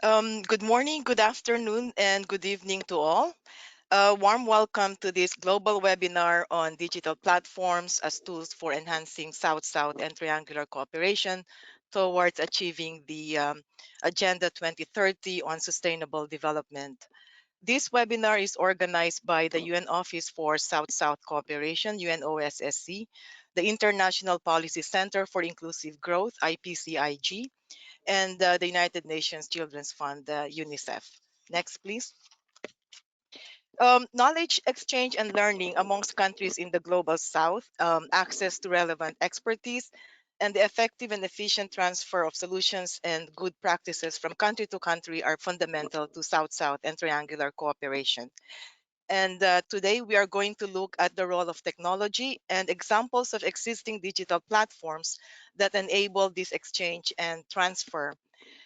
Good morning, good afternoon, and good evening to all. A warm welcome to this global webinar on digital platforms as tools for enhancing South-South and triangular cooperation towards achieving the Agenda 2030 on Sustainable Development. This webinar is organized by the UN Office for South-South Cooperation, UNOSSC, the International Policy Center for Inclusive Growth, IPCIG, and the United Nations Children's Fund, UNICEF. Next, please. Knowledge exchange and learning amongst countries in the global south, access to relevant expertise, and the effective and efficient transfer of solutions and good practices from country to country are fundamental to South-South and triangular cooperation. And today we are going to look at the role of technology and examples of existing digital platforms that enable this exchange and transfer.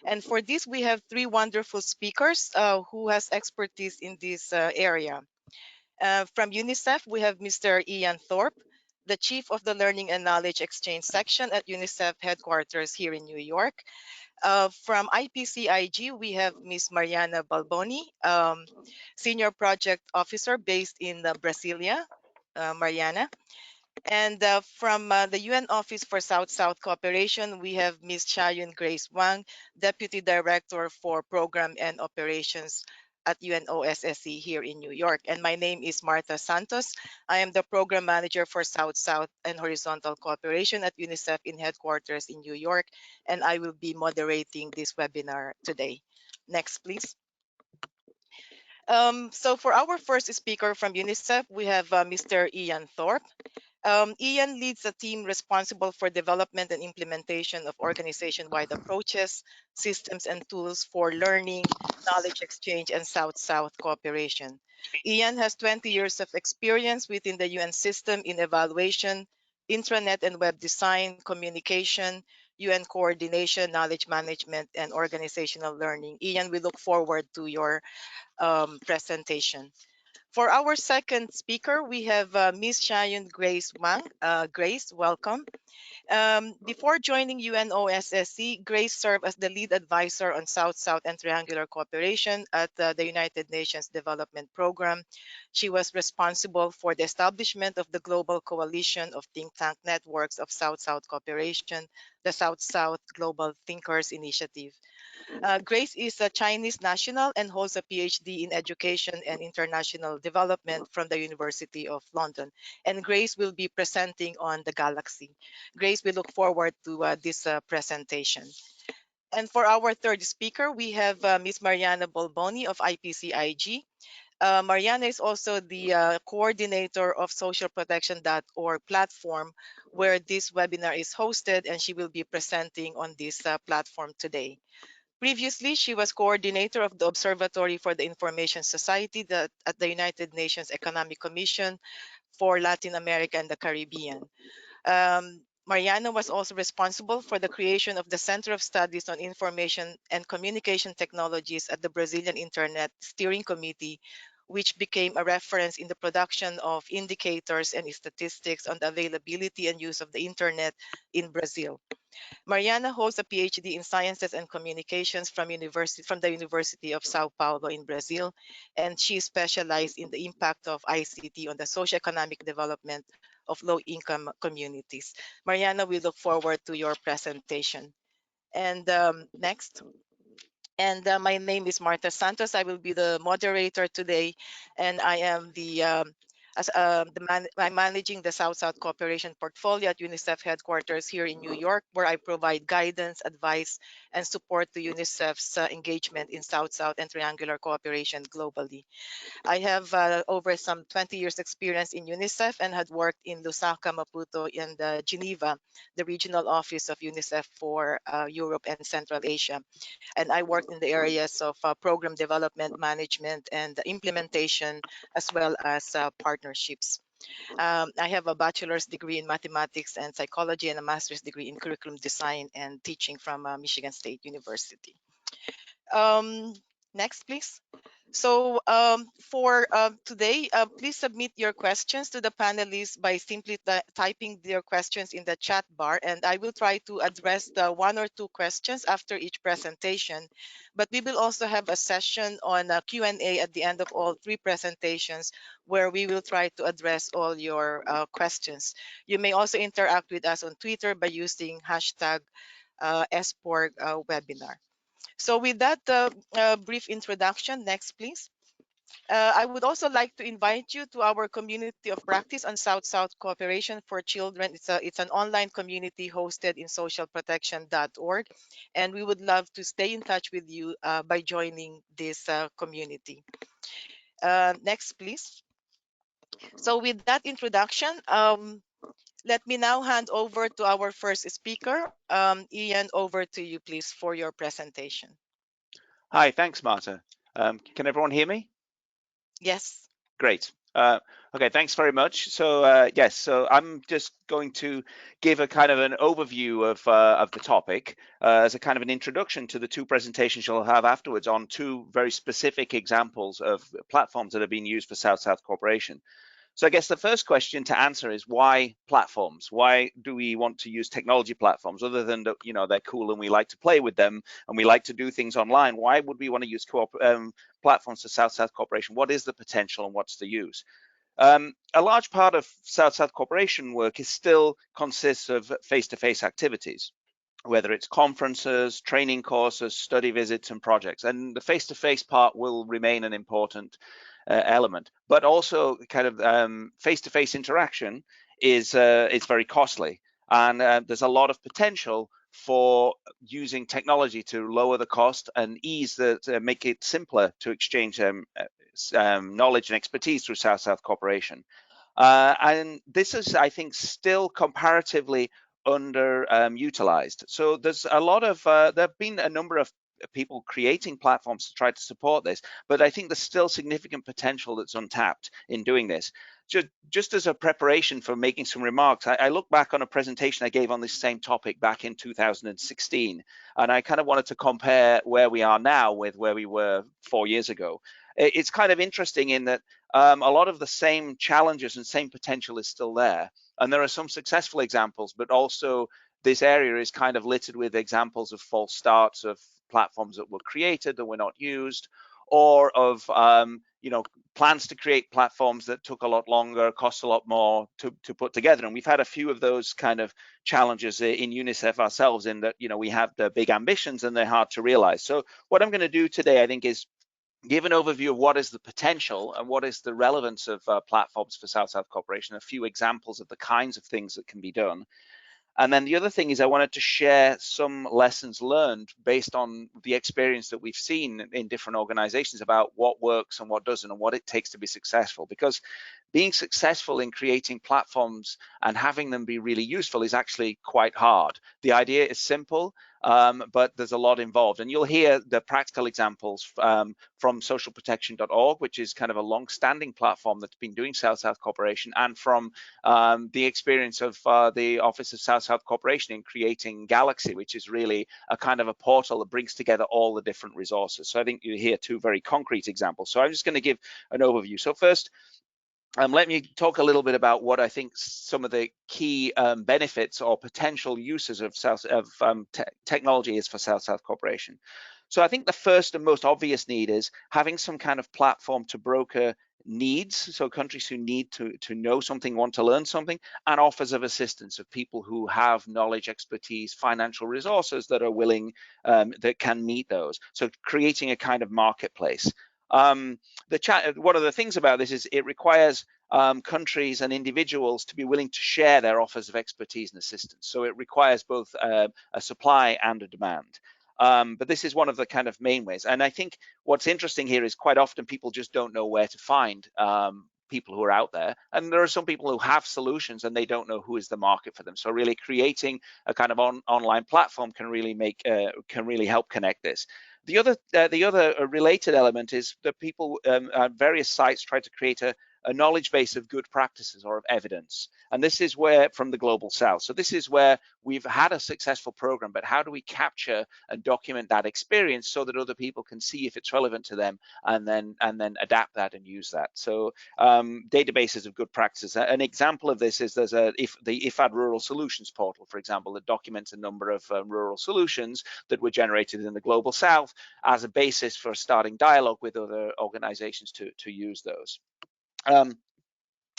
And for this, we have three wonderful speakers who has expertise in this area. From UNICEF, we have Mr. Ian Thorpe, the Chief of the Learning and Knowledge Exchange Section at UNICEF headquarters here in New York. From IPCIG, we have Ms. Mariana Balboni, Senior Project Officer based in Brasilia. Mariana. And from the UN Office for South-South Cooperation, we have Ms. Chayun Grace Wang, Deputy Director for Program and Operations at UNOSSC here in New York. And my name is Martha Santos. I am the Program Manager for South-South and Horizontal Cooperation at UNICEF in headquarters in New York, and I will be moderating this webinar today. Next, please. So for our first speaker from UNICEF, we have Mr. Ian Thorpe. Ian leads a team responsible for development and implementation of organization-wide approaches, systems, and tools for learning, knowledge exchange, and South-South cooperation. Ian has 20 years of experience within the UN system in evaluation, intranet and web design, communication, UN coordination, knowledge management, and organizational learning. Ian, we look forward to your presentation. For our second speaker, we have Ms. Chayun Grace Wang. Grace, welcome. Before joining UNOSSC, Grace served as the lead advisor on South-South and Triangular Cooperation at the United Nations Development Program. She was responsible for the establishment of the Global Coalition of Think Tank Networks of South-South Cooperation, the South-South Global Thinkers Initiative. Grace is a Chinese national and holds a PhD in Education and International Development from the University of London. And Grace will be presenting on the Galaxy. Grace, we look forward to this presentation. And for our third speaker, we have Ms. Mariana Bolboni of IPCIG. Mariana is also the coordinator of socialprotection.org platform, where this webinar is hosted, and she will be presenting on this platform today. Previously, she was coordinator of the Observatory for the Information Society at the United Nations Economic Commission for Latin America and the Caribbean. Mariana was also responsible for the creation of the Center of Studies on Information and Communication Technologies at the Brazilian Internet Steering Committee, which became a reference in the production of indicators and statistics on the availability and use of the Internet in Brazil. Mariana holds a PhD in Sciences and Communications from the University of Sao Paulo in Brazil, and she specialized in the impact of ICT on the socioeconomic development of low-income communities. Mariana, we look forward to your presentation. And next. And my name is Martha Santos. I will be the moderator today, and I am I'm managing the South-South Cooperation portfolio at UNICEF headquarters here in New York, where I provide guidance, advice, and support to UNICEF's engagement in South-South and triangular cooperation globally. I have over some 20 years experience in UNICEF and had worked in Lusaka, Maputo, and Geneva, the regional office of UNICEF for Europe and Central Asia. And I worked in the areas of program development, management, and implementation, as well as partnerships. I have a bachelor's degree in mathematics and psychology and a master's degree in curriculum design and teaching from Michigan State University. Um, Next, please. So for today, please submit your questions to the panelists by simply typing their questions in the chat bar, and I will try to address the one or two questions after each presentation. But we will also have a session on Q&A at the end of all three presentations, where we will try to address all your questions. You may also interact with us on Twitter by using hashtag SPORG webinar. So with that brief introduction, next please. I would also like to invite you to our community of practice on South-South Cooperation for Children. It's an online community hosted in socialprotection.org, and we would love to stay in touch with you by joining this community. Next, please. So with that introduction, let me now hand over to our first speaker. Ian, over to you, please, for your presentation. Hi, thanks, Marta. Can everyone hear me? Yes. Great. Okay, thanks very much. So yes, so I'm just going to give a kind of an overview of the topic as a kind of an introduction to the two presentations you'll have afterwards on two very specific examples of platforms that have been used for South-South cooperation. So I guess the first question to answer is why platforms? Why do we want to use technology platforms other than that, you know, they're cool and we like to play with them and we like to do things online? Why would we want to use platforms for South-South cooperation? What is the potential and what's the use? A large part of South-South cooperation work is still consists of face-to-face activities, whether it's conferences, training courses, study visits, and projects. And the face-to-face part will remain an important element, but also kind of face-to-face interaction is it's very costly, and there's a lot of potential for using technology to lower the cost and ease the make it simpler to exchange knowledge and expertise through South-South cooperation. And this is, I think, still comparatively underutilized. So there's a lot of there have been a number of people creating platforms to try to support this, but I think there's still significant potential that's untapped in doing this. Just as a preparation for making some remarks, I look back on a presentation I gave on this same topic back in 2016, and I kind of wanted to compare where we are now with where we were 4 years ago. It's kind of interesting in that a lot of the same challenges and same potential is still there, and there are some successful examples, but also this area is kind of littered with examples of false starts of platforms that were created that were not used, or of you know, plans to create platforms that took a lot longer, cost a lot more to put together. And we've had a few of those kind of challenges in UNICEF ourselves, in that, you know, we have the big ambitions and they're hard to realize. So what I'm going to do today, I think, is give an overview of what is the potential and what is the relevance of platforms for South-South cooperation, a few examples of the kinds of things that can be done. And then the other thing is I wanted to share some lessons learned based on the experience that we've seen in different organizations about what works and what doesn't and what it takes to be successful. Because being successful in creating platforms and having them be really useful is actually quite hard. The idea is simple, but there's a lot involved. And you'll hear the practical examples from socialprotection.org, which is kind of a long-standing platform that's been doing South-South cooperation, and from the experience of the Office of South-South Cooperation in creating Galaxy, which is really a kind of a portal that brings together all the different resources. So I think you hear two very concrete examples. So I'm just going to give an overview. So first, let me talk a little bit about what I think some of the key benefits or potential uses of technology is for South-South cooperation. So I think the first and most obvious need is having some kind of platform to broker needs, so countries who need to know something, want to learn something, and offers of assistance of people who have knowledge, expertise, financial resources that are willing, that can meet those. So creating a kind of marketplace. One of the things about this is it requires countries and individuals to be willing to share their offers of expertise and assistance. So it requires both a supply and a demand. But this is one of the kind of main ways. And I think what's interesting here is quite often people just don't know where to find people who are out there. And there are some people who have solutions and they don't know who is the market for them. So really creating a kind of online platform can really help connect this. The other related element is that people at various sites try to create a knowledge base of good practices or of evidence. And this is where, from the Global South. So this is where we've had a successful program, but how do we capture and document that experience so that other people can see if it's relevant to them, and then adapt that and use that. So databases of good practices. An example of this is there's the IFAD Rural Solutions portal, for example, that documents a number of rural solutions that were generated in the Global South as a basis for starting dialogue with other organizations to use those.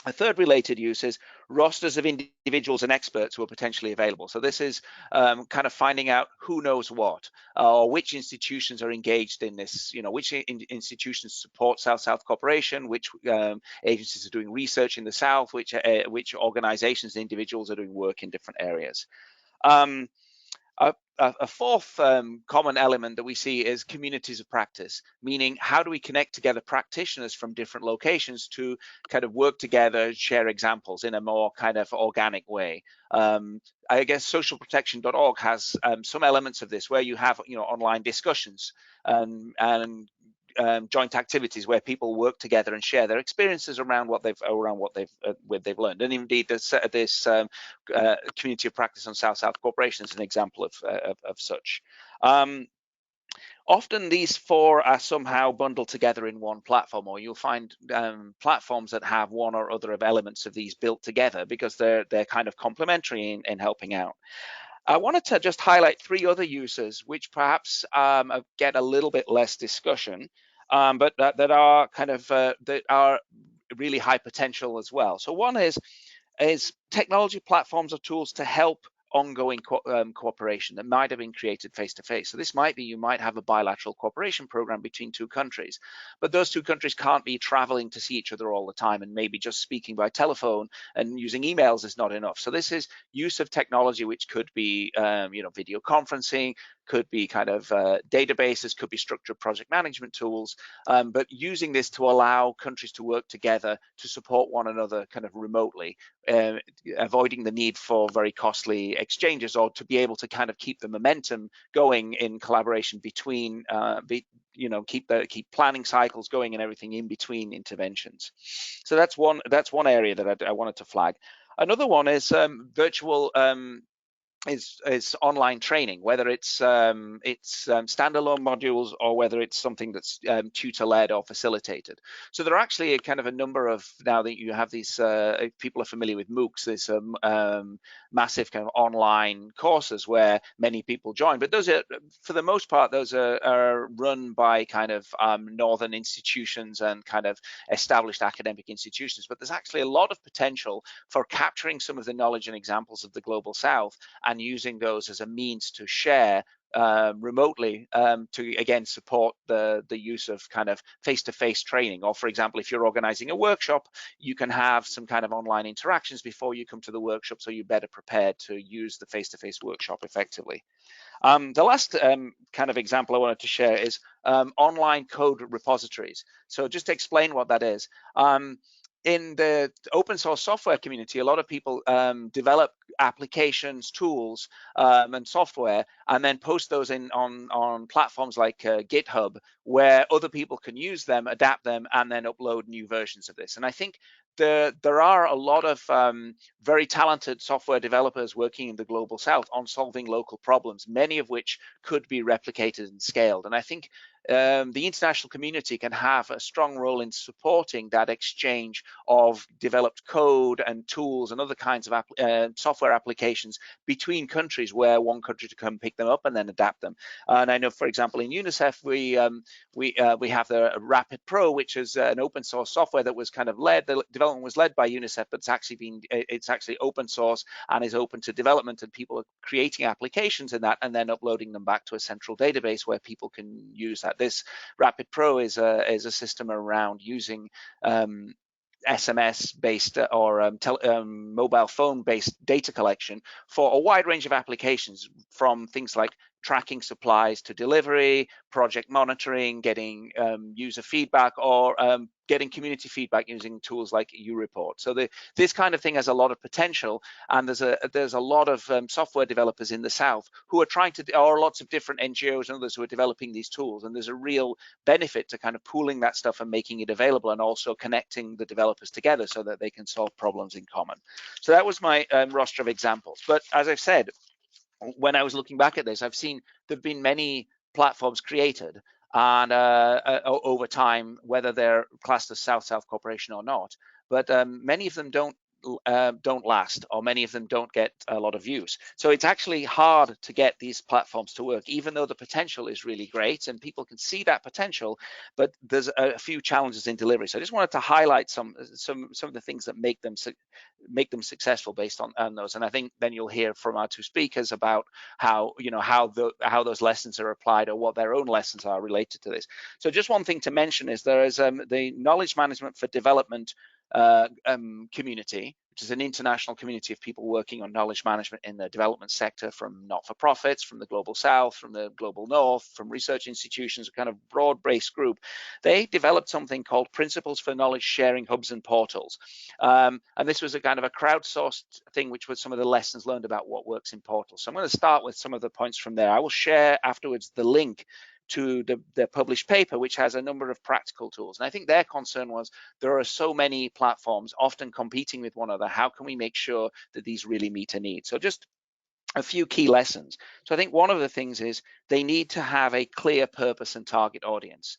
A third related use is rosters of individuals and experts who are potentially available. So this is kind of finding out who knows what, or which institutions are engaged in this, which institutions support South-South cooperation, which agencies are doing research in the South, which organizations and individuals are doing work in different areas. A fourth common element that we see is communities of practice, meaning how do we connect together practitioners from different locations to kind of work together, share examples in a more kind of organic way. I guess socialprotection.org has some elements of this where you have online discussions and joint activities where people work together and share their experiences around what they've learned. And indeed, this community of practice on South-South cooperation is an example of such. Often these four are somehow bundled together in one platform, or you'll find platforms that have one or other of elements of these built together because they're kind of complementary in helping out. I wanted to just highlight three other uses which perhaps get a little bit less discussion, but that are kind of that are really high potential as well. So one is technology platforms or tools to help ongoing cooperation that might have been created face-to-face. So this might be, you might have a bilateral cooperation program between two countries, but those two countries can't be traveling to see each other all the time, and maybe just speaking by telephone and using emails is not enough. So this is use of technology, which could be video conferencing, could be kind of databases, could be structured project management tools, but using this to allow countries to work together to support one another kind of remotely, avoiding the need for very costly exchanges, or to be able to kind of keep the momentum going in collaboration between, keep planning cycles going and everything in between interventions. So that's one area that I wanted to flag. Another one is virtual is online training, whether it's standalone modules or whether it's something that's tutor-led or facilitated. So there are actually kind of a number of, now that you have these, people are familiar with MOOCs, there's massive kind of online courses where many people join, but those are, for the most part, those are run by kind of northern institutions and kind of established academic institutions. But there's actually a lot of potential for capturing some of the knowledge and examples of the Global South and using those as a means to share remotely to again support the use of kind of face-to-face training. Or for example, if you're organizing a workshop, you can have some kind of online interactions before you come to the workshop, so you're better prepared to use the face-to-face workshop effectively. The last kind of example I wanted to share is online code repositories. So just to explain what that is, in the open source software community, a lot of people develop applications, tools, and software, and then post those on platforms like GitHub, where other people can use them, adapt them, and then upload new versions of this. And I think there are a lot of very talented software developers working in the Global South on solving local problems, many of which could be replicated and scaled. And I think the international community can have a strong role in supporting that exchange of developed code and tools and other kinds of software applications between countries, where one country to come pick them up and then adapt them. And I know, for example, in UNICEF, we have the Rapid Pro, which is an open source software that was kind of led, the development was led by UNICEF, but it's actually open source and is open to development, and people are creating applications in that and then uploading them back to a central database where people can use that. This Rapid Pro is a system around using SMS-based or mobile phone-based data collection for a wide range of applications, from things like tracking supplies to delivery, project monitoring, getting user feedback, or getting community feedback using tools like uReport. So this kind of thing has a lot of potential, and there's a lot of software developers in the South who are trying to, or lots of different NGOs and others who are developing these tools, and there's a real benefit to kind of pooling that stuff and making it available, and also connecting the developers together so that they can solve problems in common. So that was my roster of examples. But as I've said, when I was looking back at this, I've seen there have been many platforms created, and over time, whether they're classed as South-South cooperation or not, but many of them don't last, or many of them don't get a lot of use. So it's actually hard to get these platforms to work, even though the potential is really great and people can see that potential, but there's a few challenges in delivery. So I just wanted to highlight some of the things that make them successful based on those. And I think then you'll hear from our two speakers about how those lessons are applied, or what their own lessons are related to this. So just one thing to mention is there is the Knowledge Management for Development community, which is an international community of people working on knowledge management in the development sector, from not-for-profits, from the global South, from the global North, from research institutions, a kind of broad-based group. They developed something called Principles for Knowledge Sharing Hubs and Portals. And this was a kind of a crowdsourced thing, which was some of the lessons learned about what works in portals. So I'm going to start with some of the points from there. I will share afterwards the link to the published paper, which has a number of practical tools. And I think their concern was there are so many platforms often competing with one another. How can we make sure that these really meet a need? So just a few key lessons. So I think one of the things is they need to have a clear purpose and target audience.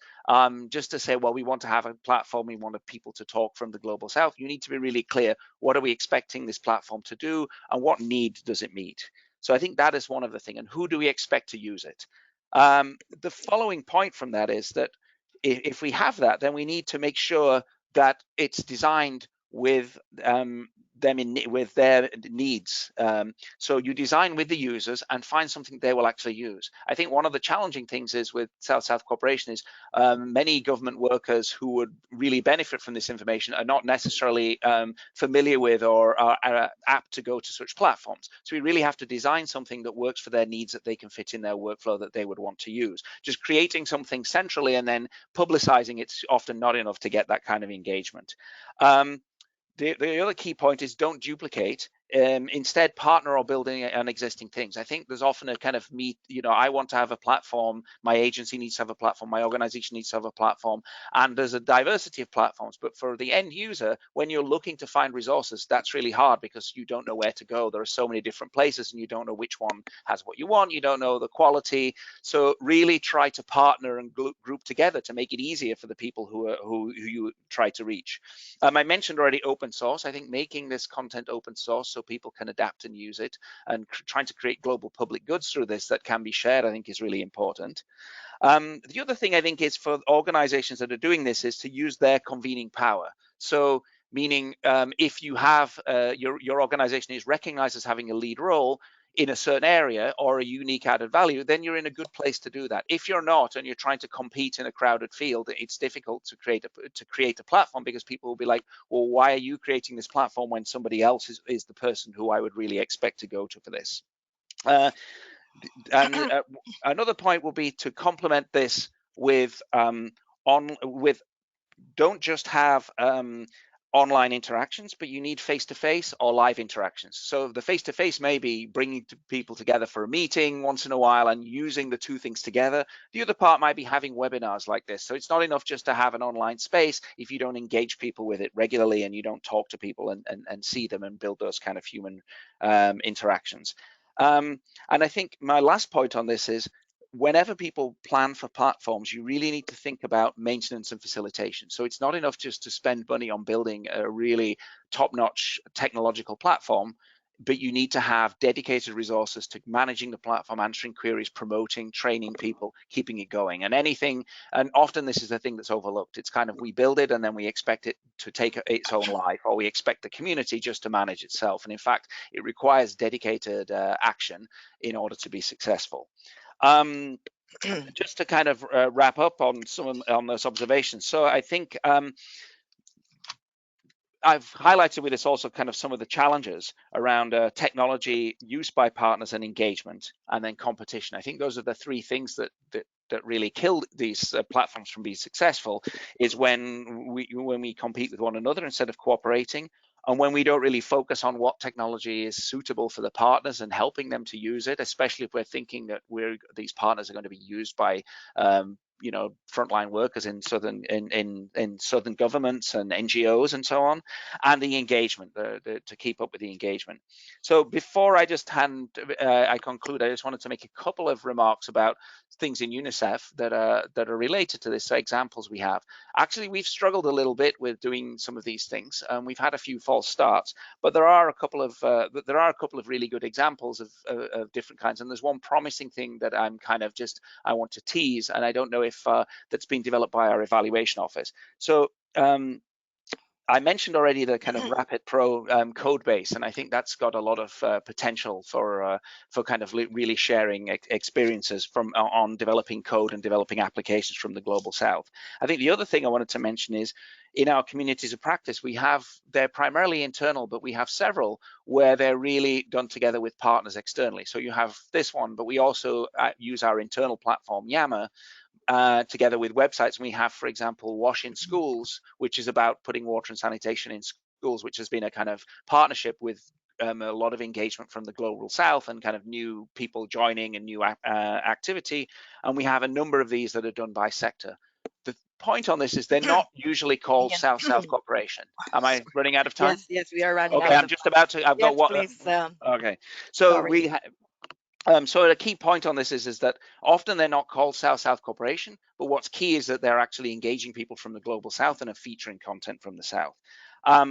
Just to say, well, we want to have a platform, we want people to talk from the global South, you need to be really clear, what are we expecting this platform to do, and what need does it meet? So I think that is one of the things, and who do we expect to use it? The following point from that is that if we have that, then we need to make sure that it's designed with with their needs. So you design with the users and find something they will actually use. I think one of the challenging things is with South-South cooperation is many government workers who would really benefit from this information are not necessarily familiar with or are apt to go to such platforms. So we really have to design something that works for their needs, that they can fit in their workflow, that they would want to use. Just creating something centrally and then publicizing it's often not enough to get that kind of engagement. The other key point is don't duplicate. Instead, partner or building on existing things. I think there's often a kind of I want to have a platform, my agency needs to have a platform, my organization needs to have a platform, and there's a diversity of platforms. But for the end user, when you're looking to find resources, that's really hard because you don't know where to go. There are so many different places and you don't know which one has what you want, you don't know the quality. So really try to partner and group together to make it easier for the people who you try to reach. I mentioned already open source. I think making this content open source so people can adapt and use it, and trying to create global public goods through this that can be shared, I think is really important. The other thing I think is for organizations that are doing this is to use their convening power. So meaning if you have your organization is recognized as having a lead role in a certain area or a unique added value, then you're in a good place to do that. If you're not and you're trying to compete in a crowded field, it's difficult to create a platform, because people will be like, well, why are you creating this platform when somebody else is the person who I would really expect to go to for this? Another point will be to complement this with don't just have online interactions, but you need face-to-face or live interactions. So the face-to-face may be bringing people together for a meeting once in a while and using the two things together. The other part might be having webinars like this. So it's not enough just to have an online space if you don't engage people with it regularly and you don't talk to people and see them and build those kind of human interactions. And I think my last point on this is, whenever people plan for platforms, you really need to think about maintenance and facilitation. So it's not enough just to spend money on building a really top-notch technological platform, but you need to have dedicated resources to managing the platform, answering queries, promoting, training people, keeping it going. And often this is the thing that's overlooked. It's kind of, we build it and then we expect it to take its own life, or we expect the community just to manage itself. And in fact, it requires dedicated action in order to be successful. Just to kind of wrap up on those observations. So I think I've highlighted with this also kind of some of the challenges around technology use by partners and engagement, and then competition. I think those are the three things that really kill these platforms from being successful, is when we compete with one another instead of cooperating, and when we don't really focus on what technology is suitable for the partners and helping them to use it, especially if we're thinking that these partners are going to be used by frontline workers in southern governments and NGOs and so on, and the engagement to keep up with the engagement. So before I conclude, I just wanted to make a couple of remarks about things in UNICEF that are related to this. Examples we have. Actually, we've struggled a little bit with doing some of these things. We've had a few false starts, but there are a couple of really good examples of different kinds. And there's one promising thing that I want to tease, and I don't know if that's been developed by our evaluation office. So I mentioned already the kind of Rapid Pro code base, and I think that's got a lot of potential for kind of really sharing experiences on developing code and developing applications from the Global South. I think the other thing I wanted to mention is in our communities of practice, they're primarily internal, but we have several where they're really done together with partners externally. So you have this one, but we also use our internal platform, Yammer, together with websites. We have, for example, Wash in Schools, which is about putting water and sanitation in schools, which has been a kind of partnership with a lot of engagement from the Global South and kind of new people joining and new activity. And we have a number of these that are done by sector. The point on this is they're not usually called South-South cooperation. Am I running out of time? Yes, we are running out. Okay, I'm just about to. I've got what? Please, okay, so sorry. so the key point on this is that often they're not called South-South cooperation, but what's key is that they're actually engaging people from the Global South and are featuring content from the South.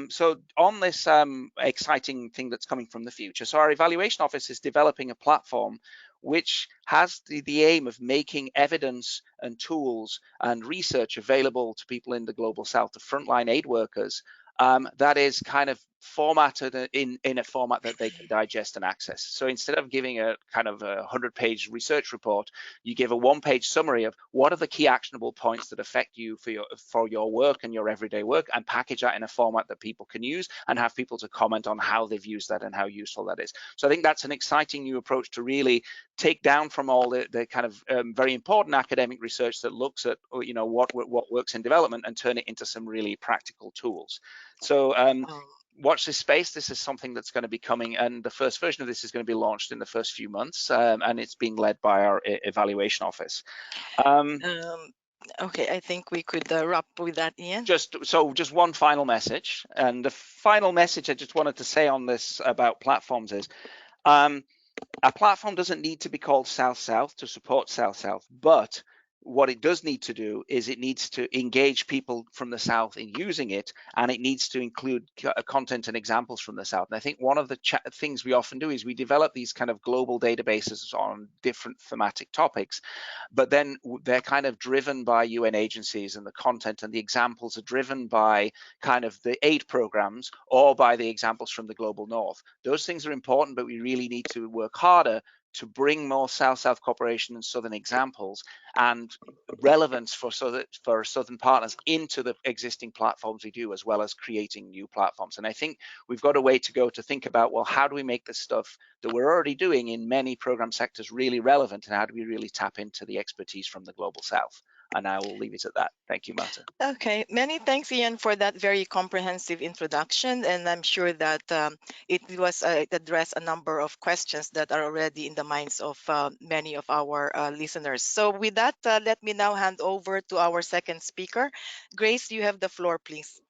So on this exciting thing that's coming from the future, so our evaluation office is developing a platform which has the aim of making evidence and tools and research available to people in the Global South, to frontline aid workers, that is kind of formatted in a format that they can digest and access. So instead of giving a kind of a 100-page research report, you give a one-page summary of what are the key actionable points that affect you for your work and your everyday work, and package that in a format that people can use and have people to comment on how they've used that and how useful that is. So I think that's an exciting new approach to really take down from all the kind of very important academic research that looks at what works in development and turn it into some really practical tools. So watch this space. This is something that's going to be coming, and the first version of this is going to be launched in the first few months, and it's being led by our evaluation office. Okay, I think we could wrap with that, Ian. Just one final message, and the final message I just wanted to say on this about platforms is a platform doesn't need to be called South-South to support South-South, but what it does need to do is it needs to engage people from the South in using it, and it needs to include content and examples from the South. And I think one of the things we often do is we develop these kind of global databases on different thematic topics, but then they're kind of driven by UN agencies, and the content and the examples are driven by kind of the aid programs or by the examples from the Global North. Those things are important, but we really need to work harder to bring more South-South cooperation and Southern examples and relevance for Southern partners into the existing platforms we do, as well as creating new platforms. And I think we've got a way to go to think about, well, how do we make the stuff that we're already doing in many program sectors really relevant, and how do we really tap into the expertise from the Global South? And I will leave it at that. Thank you, Marta. Okay, many thanks, Ian, for that very comprehensive introduction. And I'm sure that it addressed a number of questions that are already in the minds of many of our listeners. So with that, let me now hand over to our second speaker. Grace, you have the floor, please.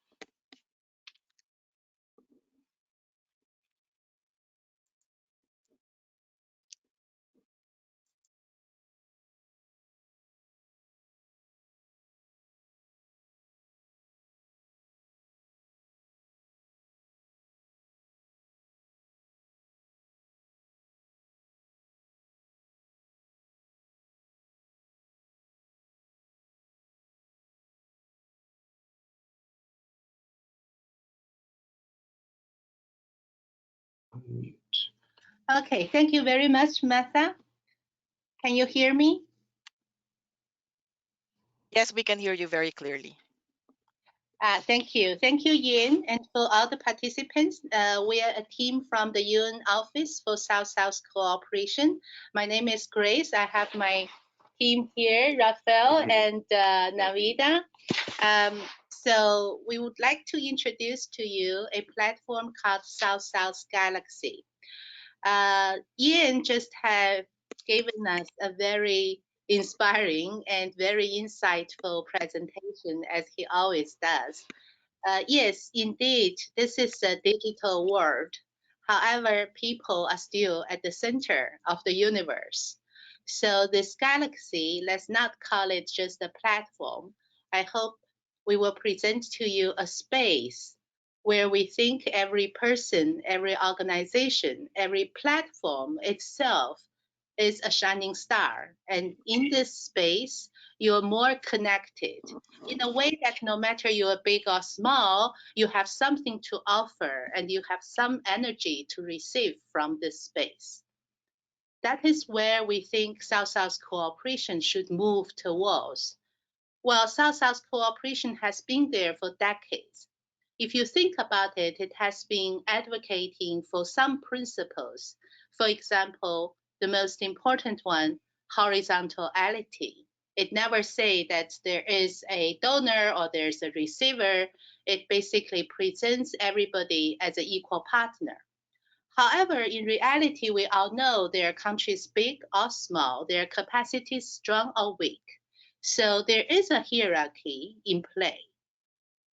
Okay, thank you very much, Martha. Can you hear me? Yes, we can hear you very clearly. Thank you. Thank you, Yin. And for all the participants, we are a team from the UN Office for South-South Cooperation. My name is Grace. I have my team here, Rafael and Navida. So we would like to introduce to you a platform called South-South Galaxy. Ian just have given us a very inspiring and very insightful presentation, as he always does. Yes, indeed, this is a digital world. However, people are still at the center of the universe. So this galaxy, let's not call it just a platform. I hope we will present to you a space where we think every person, every organization, every platform itself is a shining star. And in this space, you're more connected in a way that no matter you're big or small, you have something to offer and you have some energy to receive from this space. That is where we think South-South cooperation should move towards. Well, South-South cooperation has been there for decades. If you think about it, it has been advocating for some principles. For example, the most important one, horizontality. It never say that there is a donor or there's a receiver. It basically presents everybody as an equal partner. However, in reality, we all know there are countries big or small, their capacities strong or weak. So there is a hierarchy in play.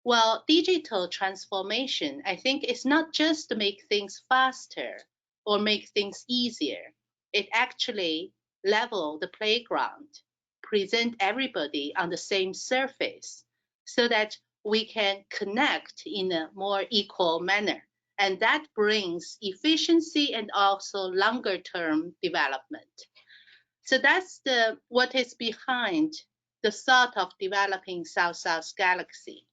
Well, digital transformation, I think, is not just to make things faster or make things easier. It actually level the playground, present everybody on the same surface so that we can connect in a more equal manner. And that brings efficiency and also longer term development. So that's what is behind the thought of developing South-South Galaxy.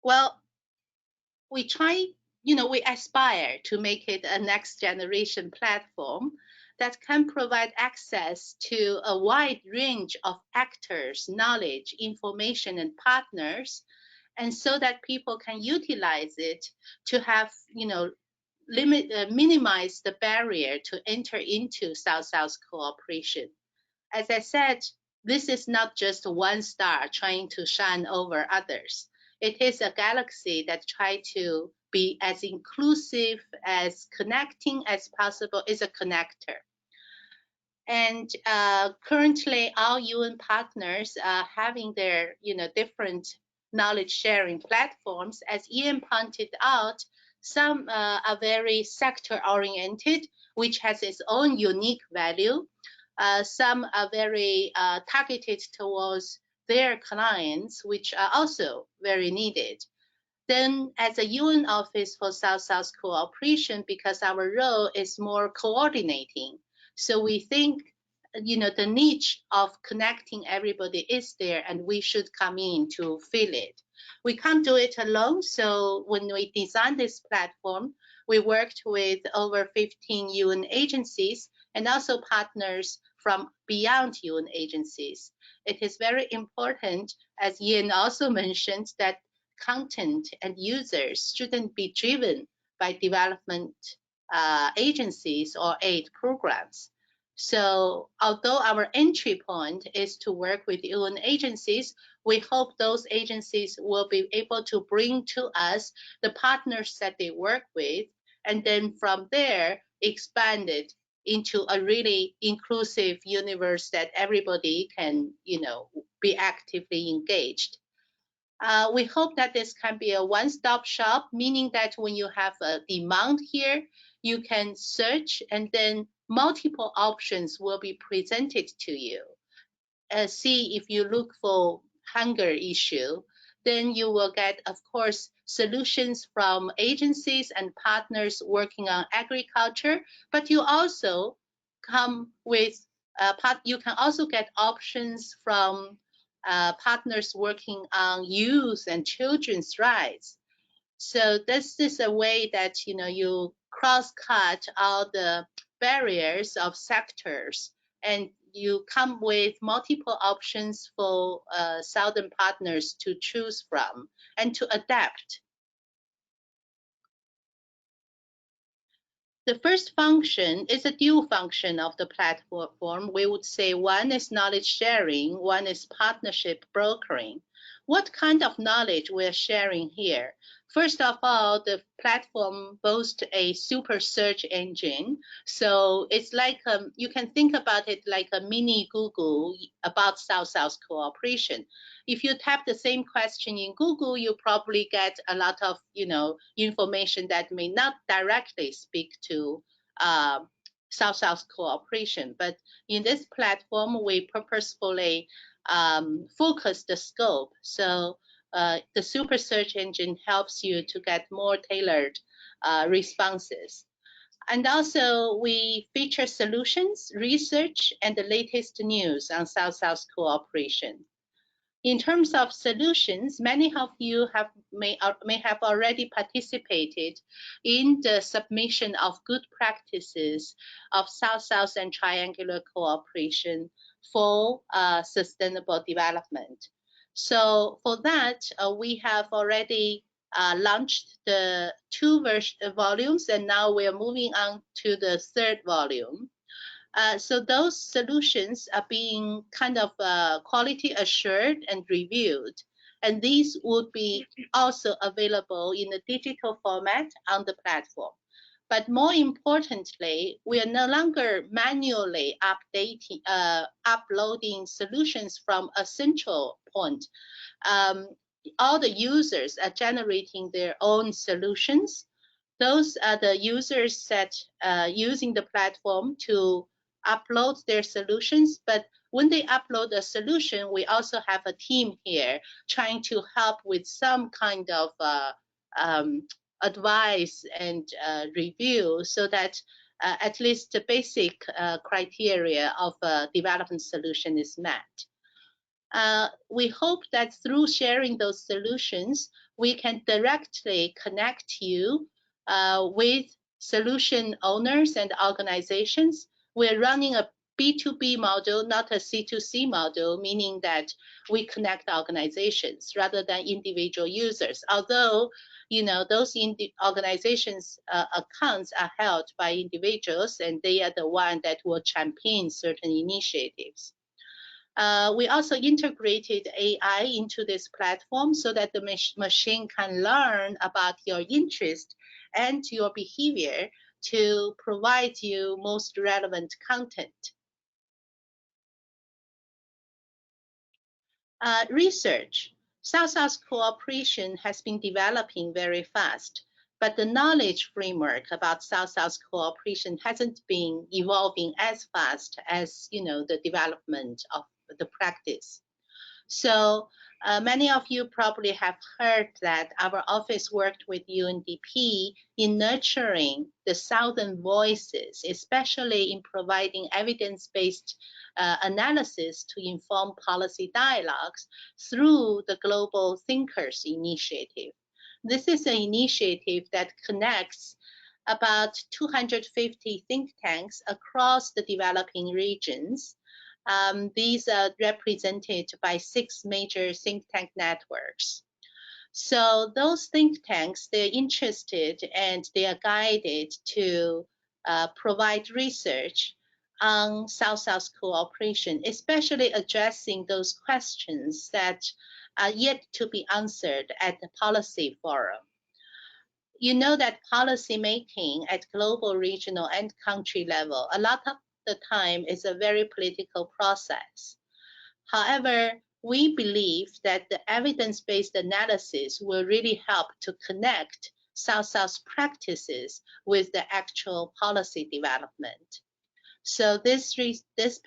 Well, we try, we aspire to make it a next generation platform that can provide access to a wide range of actors, knowledge, information, and partners, and so that people can utilize it to have, minimize the barrier to enter into South-South cooperation. As I said, this is not just one star trying to shine over others. It is a galaxy that tries to be as inclusive, as connecting as possible, is a connector. And currently, all UN partners are having their, different knowledge sharing platforms. As Ian pointed out, some are very sector oriented, which has its own unique value. Some are very targeted towards their clients, which are also very needed. Then, as a UN Office for South-South cooperation, because our role is more coordinating, so we think, the niche of connecting everybody is there, and we should come in to fill it. We can't do it alone, so when we designed this platform, we worked with over 15 UN agencies and also partners from beyond UN agencies. It is very important, as Ian also mentioned, that content and users shouldn't be driven by development agencies or aid programs. So although our entry point is to work with UN agencies, we hope those agencies will be able to bring to us the partners that they work with, and then from there expand it into a really inclusive universe that everybody can, be actively engaged. We hope that this can be a one-stop shop, meaning that when you have a demand here, you can search and then multiple options will be presented to you. See if you look for hunger issue, then you will get, of course, solutions from agencies and partners working on agriculture, but you also come with, you can also get options from partners working on youth and children's rights. So this is a way that you cross-cut all the barriers of sectors and you come with multiple options for Southern partners to choose from and to adapt. The first function is a dual function of the platform. We would say one is knowledge sharing, one is partnership brokering. What kind of knowledge we're sharing here? First of all, the platform boasts a super search engine. So it's like, you can think about it like a mini Google about South-South cooperation. If you type the same question in Google, you probably get a lot of, information that may not directly speak to South-South cooperation. But in this platform, we purposefully focus the scope. So the super search engine helps you to get more tailored responses. And also we feature solutions, research, and the latest news on South-South cooperation. In terms of solutions, many of you may have already participated in the submission of good practices of South-South and triangular cooperation for sustainable development. So for that, we have already launched the 2 volumes, and now we are moving on to the 3rd volume. So those solutions are being kind of quality assured and reviewed. And these would be also available in a digital format on the platform. But more importantly, we are no longer manually uploading solutions from a central point. All the users are generating their own solutions. Those are the users that using the platform to upload their solutions. But when they upload a solution, we also have a team here trying to help with some kind of advice and review, so that at least the basic criteria of a development solution is met. We hope that through sharing those solutions, we can directly connect you with solution owners and organizations. We're running a B2B model, not a C2C model, meaning that we connect organizations rather than individual users. Although, those organizations' accounts are held by individuals, and they are the one that will champion certain initiatives. We also integrated AI into this platform so that the machine can learn about your interest and your behavior to provide you most relevant content. Research. South-South cooperation has been developing very fast, but the knowledge framework about South-South cooperation hasn't been evolving as fast as, the development of the practice. So many of you probably have heard that our office worked with UNDP in nurturing the Southern voices, especially in providing evidence-based analysis to inform policy dialogues through the Global Thinkers Initiative. This is an initiative that connects about 250 think tanks across the developing regions. These are represented by 6 major think tank networks. So those think tanks, they're interested and they are guided to provide research on South-South cooperation, especially addressing those questions that are yet to be answered at the policy forum. You know that policy making at global, regional, and country level, a lot of the time is a very political process. However, we believe that the evidence-based analysis will really help to connect South-South practices with the actual policy development. So this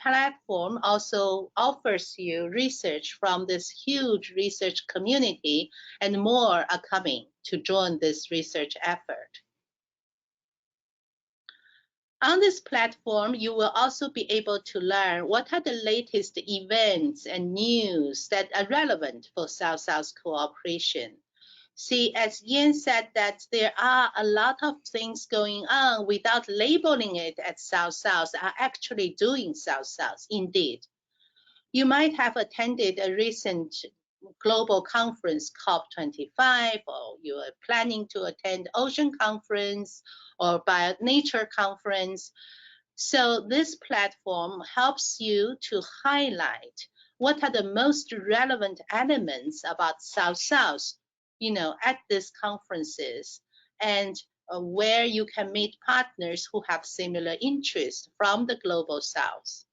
platform also offers you research from this huge research community, and more are coming to join this research effort. On this platform, you will also be able to learn what are the latest events and news that are relevant for South-South cooperation. See, as Ian said, that there are a lot of things going on without labeling it as South-South are actually doing South-South, indeed. You might have attended a recent global conference, COP25, or you are planning to attend Ocean Conference or Bio-Nature Conference. So this platform helps you to highlight what are the most relevant elements about South-South, at these conferences, and where you can meet partners who have similar interests from the Global South.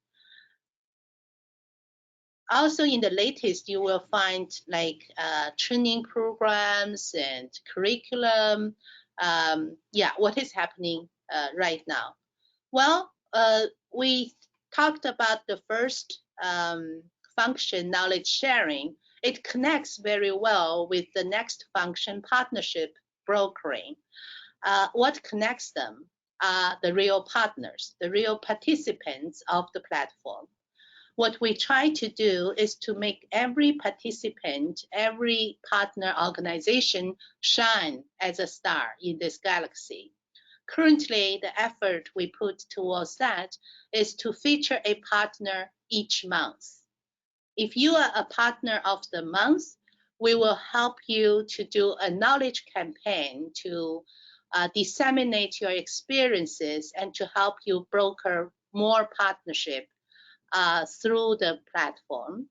Also, in the latest, you will find like training programs and curriculum. What is happening right now? Well, we talked about the first function, knowledge sharing. It connects very well with the next function, partnership brokering. What connects them are the real partners, the real participants of the platform. What we try to do is to make every participant, every partner organization shine as a star in this galaxy. Currently, the effort we put towards that is to feature a partner each month. If you are a partner of the month, we will help you to do a knowledge campaign to disseminate your experiences and to help you broker more partnership through the platform.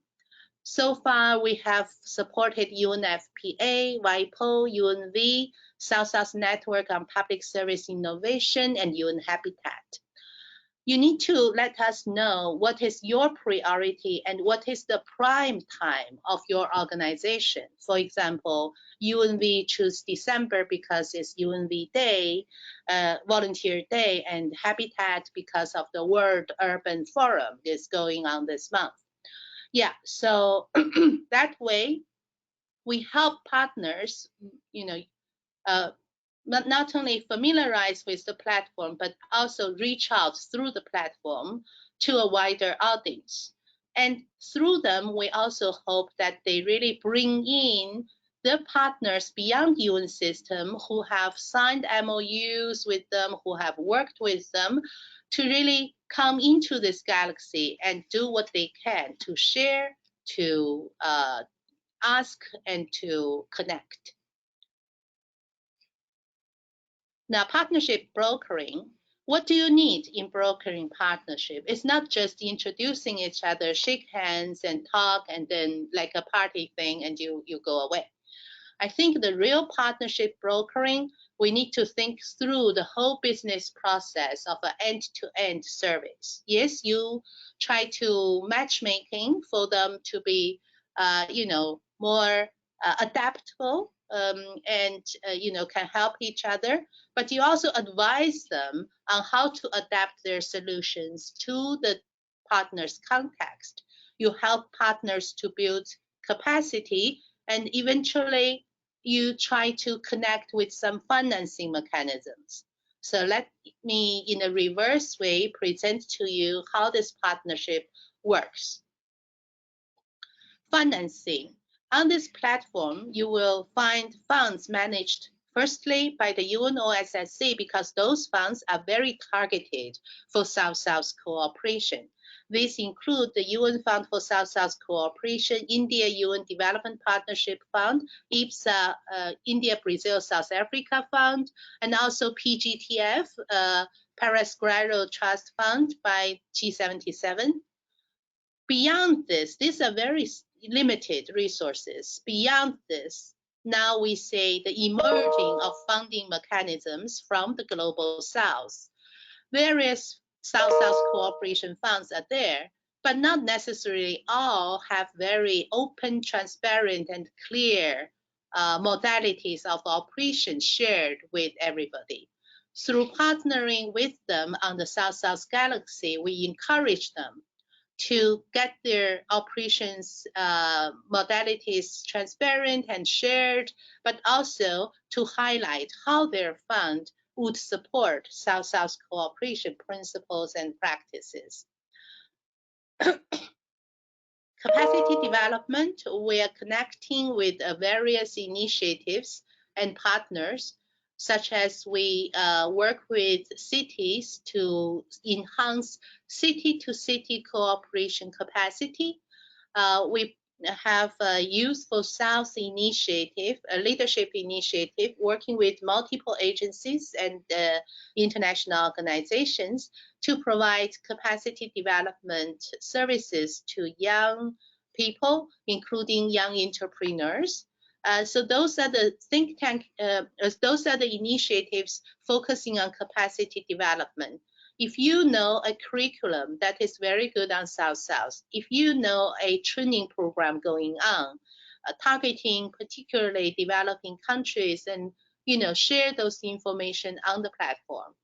So far, we have supported UNFPA, WIPO, UNV, South-South Network on Public Service Innovation, and UN Habitat. You need to let us know what is your priority and what is the prime time of your organization. For example, UNV choose December because it's UNV Day, Volunteer Day, and Habitat because of the World Urban Forum is going on this month. Yeah, so that way we help partners, not only familiarize with the platform, but also reach out through the platform to a wider audience. And through them, we also hope that they really bring in the partners beyond UN system who have signed MOUs with them, who have worked with them, to really come into this galaxy and do what they can to share, to ask, and to connect. Now, partnership brokering, what do you need in brokering partnership? It's not just introducing each other, shake hands and talk, and then like a party thing, and you go away. I think the real partnership brokering, we need to think through the whole business process of an end-to-end service. Yes, you try to matchmaking for them to be, more adaptable and can help each other. But you also advise them on how to adapt their solutions to the partner's context. You help partners to build capacity, and eventually you try to connect with some financing mechanisms. So let me, in a reverse way, present to you how this partnership works. Financing. On this platform, you will find funds managed firstly by the UNOSSC, because those funds are very targeted for South-South cooperation. These include the UN Fund for South-South Cooperation, India UN Development Partnership Fund, IBSA, India, Brazil, South Africa Fund, and also PGTF, Paris Guerrero Trust Fund by G77. Beyond this, these are very limited resources. Beyond this, now we say the emerging of funding mechanisms from the Global South. Various South-South cooperation funds are there, but not necessarily all have very open, transparent, and clear modalities of operation shared with everybody. Through partnering with them on the South-South Galaxy, we encourage them to get their operations modalities transparent and shared, but also to highlight how their fund would support South-South cooperation principles and practices. Capacity development, we are connecting with various initiatives and partners, such as we work with cities to enhance city-to-city cooperation capacity. We have a Youth for South initiative, a leadership initiative, working with multiple agencies and international organizations to provide capacity development services to young people, including young entrepreneurs. So those are the think tank, those are the initiatives focusing on capacity development. If you know a curriculum that is very good on South-South, if you know a training program going on, targeting particularly developing countries, and share those information on the platform.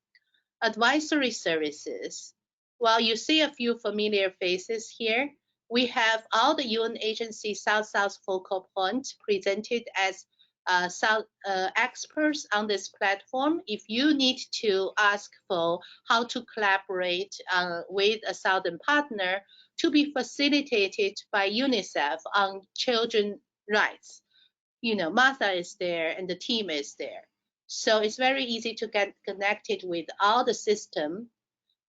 Advisory services. While you see a few familiar faces here, we have all the UN agency South-South focal points presented as experts on this platform. If you need to ask for how to collaborate with a Southern partner to be facilitated by UNICEF on children's rights, Martha is there and the team is there. So it's very easy to get connected with all the system.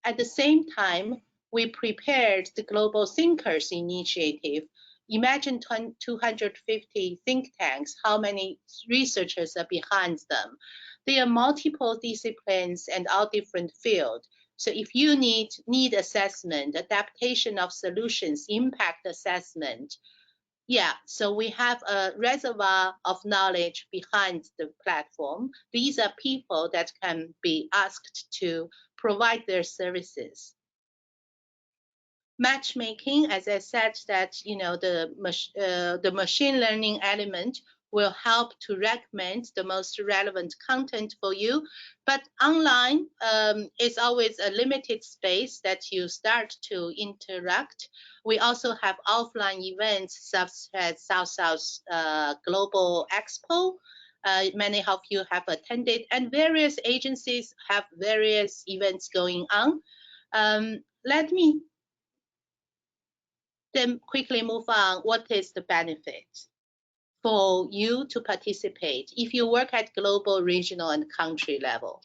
At the same time, we prepared the Global Thinkers Initiative. Imagine 250 think tanks, how many researchers are behind them. There are multiple disciplines and all different fields. So if you need assessment, adaptation of solutions, impact assessment, so we have a reservoir of knowledge behind the platform. These are people that can be asked to provide their services. Matchmaking, as I said, that the machine learning element will help to recommend the most relevant content for you. But online is always a limited space that you start to interact. We also have offline events such as South-South Global Expo. Many of you have attended, and various agencies have various events going on. Let me then quickly move on. What is the benefit for you to participate if you work at global, regional, and country level?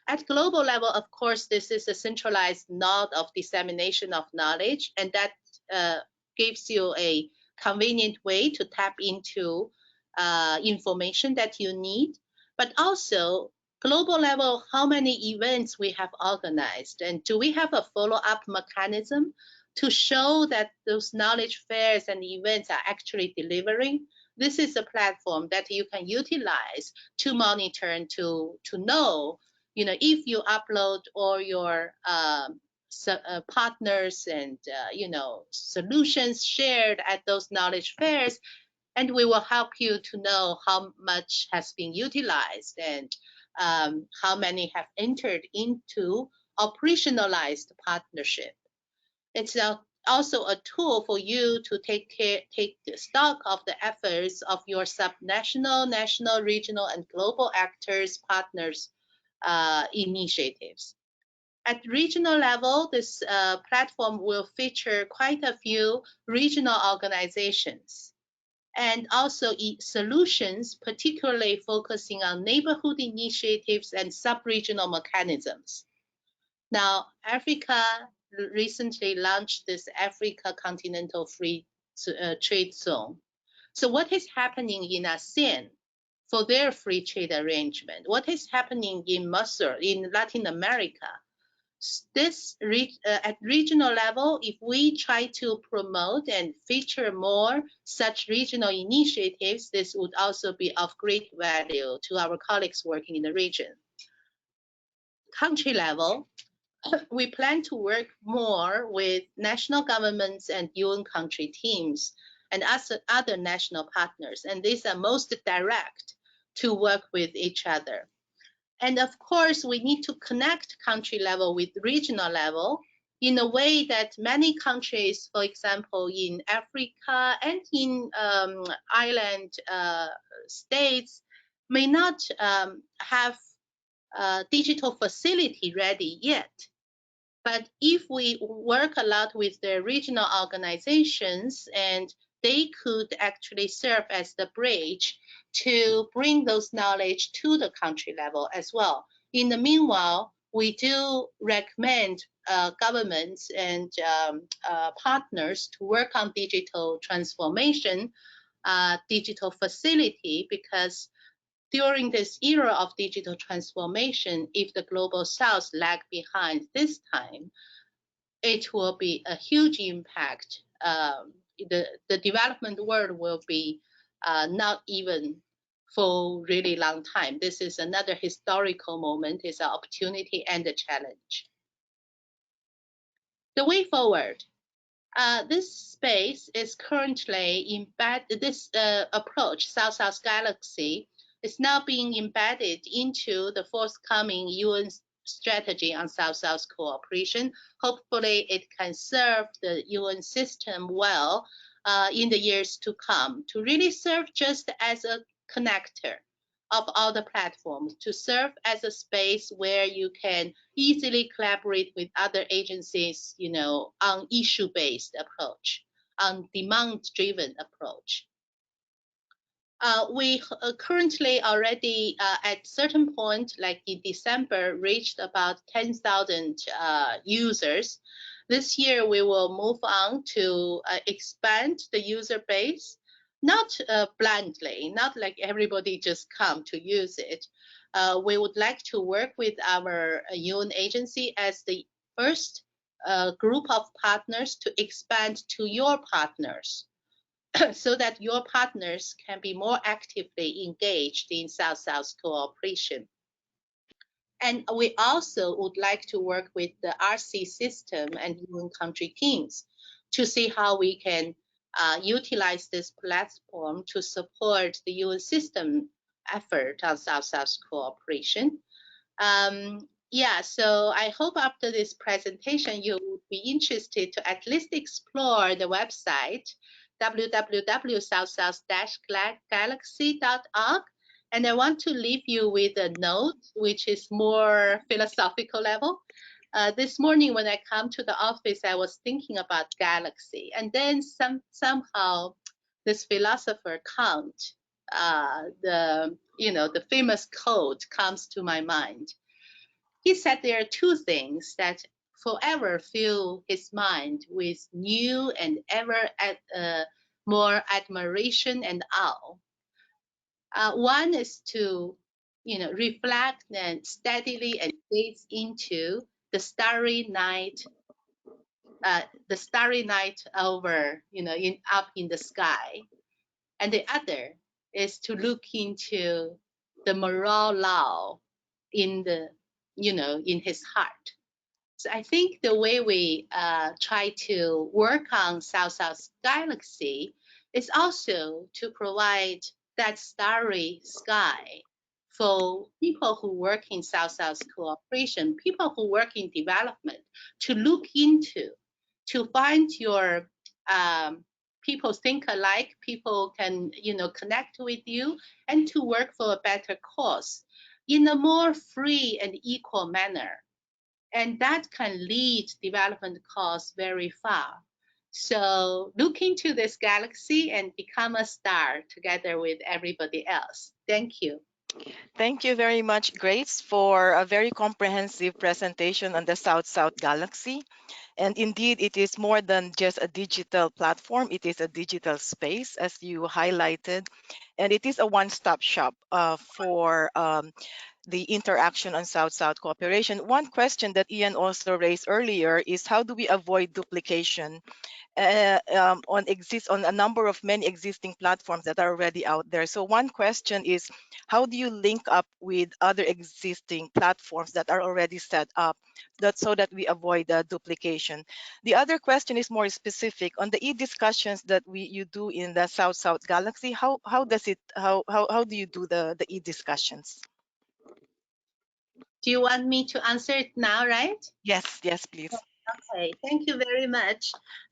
At global level, of course, this is a centralized node of dissemination of knowledge, and that gives you a convenient way to tap into information that you need. But also, global level, how many events we have organized, and do we have a follow-up mechanism to show that those knowledge fairs and events are actually delivering? This is a platform that you can utilize to monitor and to know, if you upload all your partners and solutions shared at those knowledge fairs, and we will help you to know how much has been utilized and how many have entered into operationalized partnership. It's also a tool for you to take stock of the efforts of your subnational, national, regional, and global actors, partners, initiatives. At regional level, this platform will feature quite a few regional organizations and also solutions, particularly focusing on neighborhood initiatives and sub-regional mechanisms. Now, Africa recently launched this Africa Continental Free Trade Zone. So what is happening in ASEAN for their free trade arrangement? What is happening in Mercosur, in Latin America? This at regional level, if we try to promote and feature more such regional initiatives, this would also be of great value to our colleagues working in the region. Country level, we plan to work more with national governments and UN country teams and other national partners, and these are most direct to work with each other. And of course, we need to connect country level with regional level in a way that many countries, for example, in Africa and in island states, may not have digital facility ready yet. But if we work a lot with the regional organizations, and they could actually serve as the bridge to bring those knowledge to the country level as well. In the meanwhile, we do recommend governments and partners to work on digital transformation, digital facility, because during this era of digital transformation, if the global south lag behind this time, it will be a huge impact. The development world will be not even for really long time. This is another historical moment. It's an opportunity and a challenge. The way forward. This space is currently embedded. This approach, South-South Galaxy, is now being embedded into the forthcoming UN strategy on South-South cooperation. Hopefully, it can serve the UN system well in the years to come, to really serve just as a connector of all the platforms, to serve as a space where you can easily collaborate with other agencies, on issue-based approach, on demand-driven approach. We currently already at certain point, like in December, reached about 10,000 users. This year, we will move on to expand the user base, not blindly, not like everybody just come to use it. We would like to work with our UN agency as the first group of partners to expand to your partners, so that your partners can be more actively engaged in South-South cooperation. And we also would like to work with the RC system and UN country teams to see how we can utilize this platform to support the UN system effort on South-South cooperation. So I hope after this presentation, you would be interested to at least explore the website, www.southsouth-galaxy.org. And I want to leave you with a note, which is more philosophical level. This morning when I come to the office, I was thinking about galaxy. And then somehow this philosopher Kant, the famous quote comes to my mind. He said there are two things that forever fill his mind with new and ever more admiration and awe. One is to, reflect and steadily and gaze into the starry night over, up in the sky, and the other is to look into the moral law in his heart. So I think the way we try to work on South-South Galaxy is also to provide that starry sky for people who work in South-South cooperation, people who work in development, to look into, to find your people think alike, people can, connect with you, and to work for a better cause in a more free and equal manner. And that can lead development cause very far. So look into this galaxy and become a star together with everybody else. Thank you. Thank you very much, Grace, for a very comprehensive presentation on the South-South Galaxy. And indeed, it is more than just a digital platform. It is a digital space, as you highlighted. And it is a one-stop shop for the interaction on South-South cooperation. One question that Ian also raised earlier is how do we avoid duplication on a number of many existing platforms that are already out there. So one question is, how do you link up with other existing platforms that are already set up, so that we avoid duplication? The other question is more specific on the e-discussions that you do in the South-South Galaxy. How do you do the e-discussions? Do you want me to answer it now, right? Yes, please. Okay, thank you very much.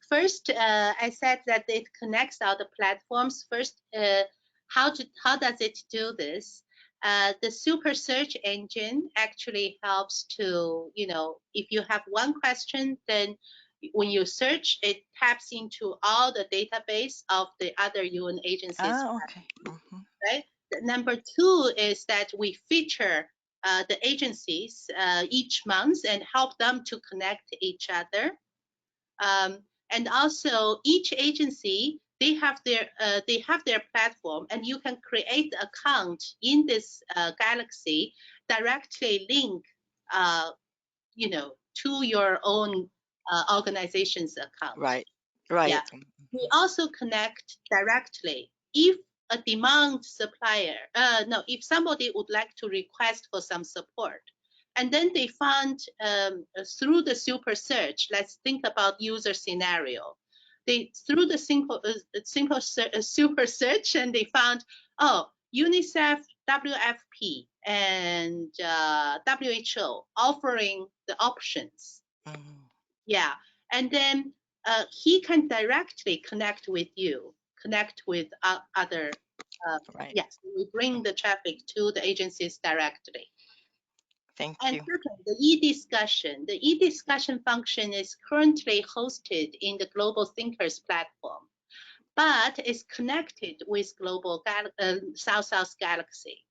First, I said that it connects all the platforms. First, how does it do this? The super search engine actually helps to, if you have one question, then when you search, it taps into all the database of the other UN agencies, okay. right? Number two is that we feature the agencies each month and help them to connect each other. And also each agency, they have their platform, and you can create an account in this Galaxy, directly link to your own organization's account. Right. Right. Yeah. We also connect directly if a demand supplier, if somebody would like to request for some support, and then they found through the super search, let's think about user scenario. Through the simple super search, and they found, UNICEF, WFP, and WHO offering the options. Yeah, and then he can directly connect with you, connect with other. Right. Yes, we bring the traffic to the agencies directly. Thank And you. second, the e-discussion. The e-discussion function is currently hosted in the Global Thinkers platform, but is connected with Global South-South Galaxy.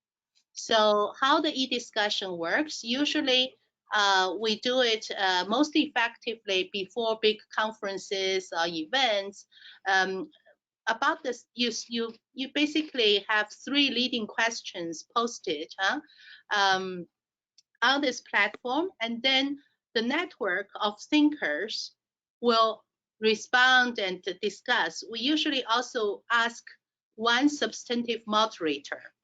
So how the e-discussion works, usually we do it most effectively before big conferences or events. About this, you basically have 3 leading questions posted on this platform, and then the network of thinkers will respond and discuss. We usually also ask one substantive moderator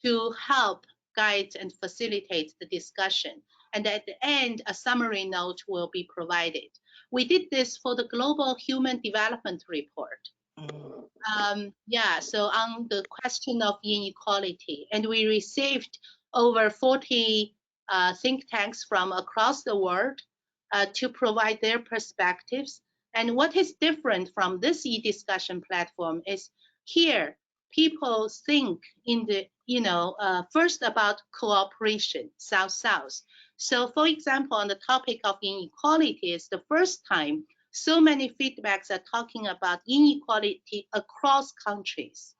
to help guide and facilitate the discussion. And at the end, a summary note will be provided. We did this for the Global Human Development Report. So on the question of inequality, and we received over 40 think tanks from across the world to provide their perspectives. And what is different from this e-discussion platform is here, people think in the, first about cooperation, South-South. So for example, on the topic of inequality, is the first time so many feedbacks are talking about inequality across countries.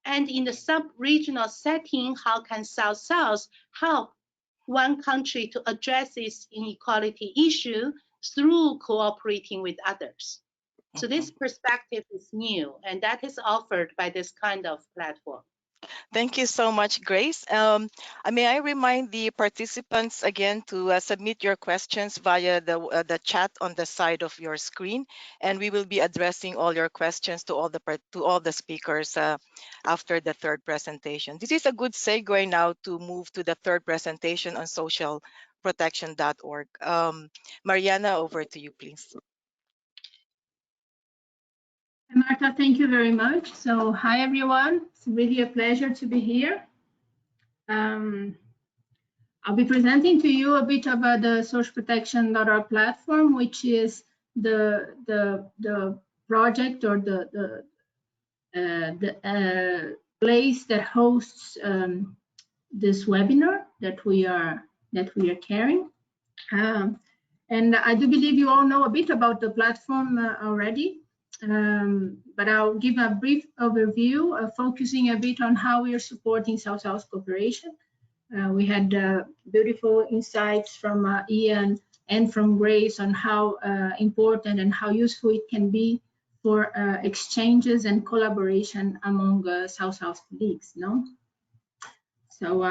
And in the sub-regional setting, how can South-South help one country to address this inequality issue through cooperating with others? So this perspective is new, and that is offered by this kind of platform. Thank you so much, Grace. May I remind the participants again to submit your questions via the chat on the side of your screen, and we will be addressing all your questions to all the speakers after the third presentation. This is a good segue now to move to the third presentation on socialprotection.org. Mariana, over to you, please. Marta, thank you very much. So hi, everyone. It's really a pleasure to be here. I'll be presenting to you a bit about the socialprotection.org platform, which is the project or the place that hosts this webinar that we are carrying. And I do believe you all know a bit about the platform already. But I'll give a brief overview, focusing a bit on how we are supporting South-South cooperation. We had beautiful insights from Ian and from Grace on how important and how useful it can be for exchanges and collaboration among South-South colleagues. No? So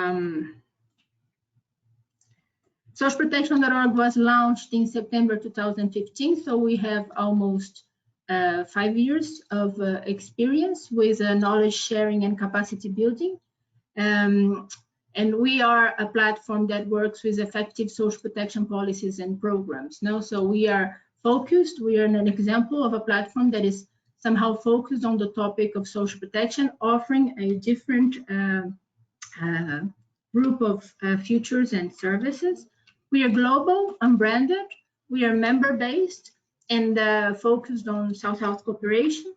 socialprotection.org was launched in September 2015, so we have almost 5 years of experience with knowledge sharing and capacity building. And we are a platform that works with effective social protection policies and programs. No? So we are focused, we are an example of a platform that is somehow focused on the topic of social protection, offering a different group of features and services. We are global, unbranded, we are member-based, and focused on South-South cooperation.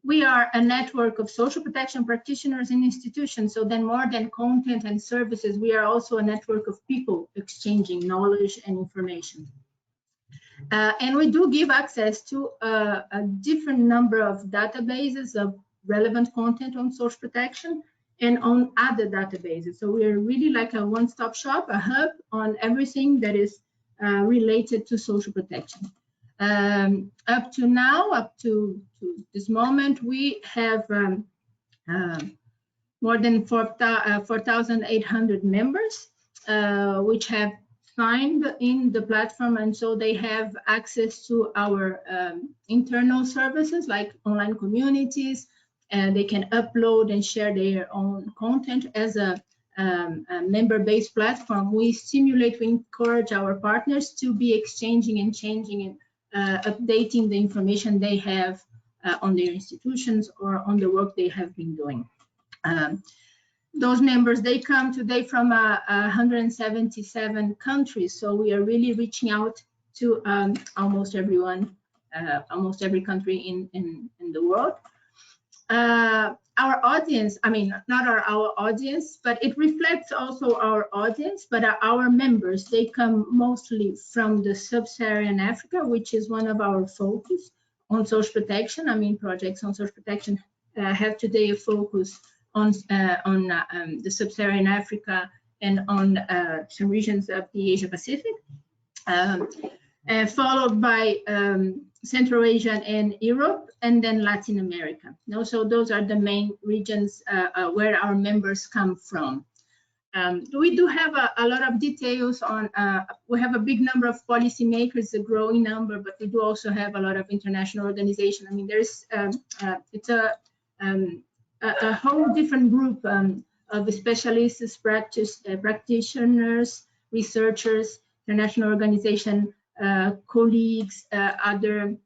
We are a network of social protection practitioners and institutions, so then more than content and services, we are also a network of people exchanging knowledge and information. And we do give access to a different number of databases of relevant content on social protection, and on other databases. So we're really like a one-stop shop, a hub on everything that is related to social protection. Up to now, up to this moment, we have more than 4,800 members, which have signed in the platform, and so they have access to our internal services like online communities, and they can upload and share their own content. As a member-based platform, we stimulate, we encourage our partners to be exchanging and changing and updating the information they have on their institutions or on the work they have been doing. Those members, they come today from 177 countries, so we are really reaching out to almost everyone, almost every country in the world. Our audience, I mean, not our audience, but it reflects also our audience, but our members, they come mostly from the sub-Saharan Africa, which is one of our focus on social protection. I mean, projects on social protection have today a focus on the sub-Saharan Africa and on some regions of the Asia Pacific, followed by Central Asia and Europe, and then Latin America. So those are the main regions where our members come from. We do have a lot of details on, we have a big number of policymakers, a growing number, but we do also have a lot of international organizations. I mean, there's, it's a whole different group of specialists, practitioners, researchers, international organization, colleagues, other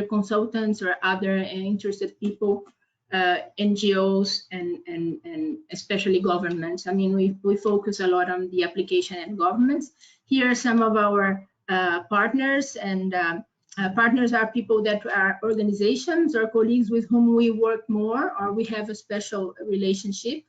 consultants or other interested people, NGOs, and especially governments. I mean, we focus a lot on the application and governments. Here are some of our partners, and partners are people that are organizations or colleagues with whom we work more or we have a special relationship.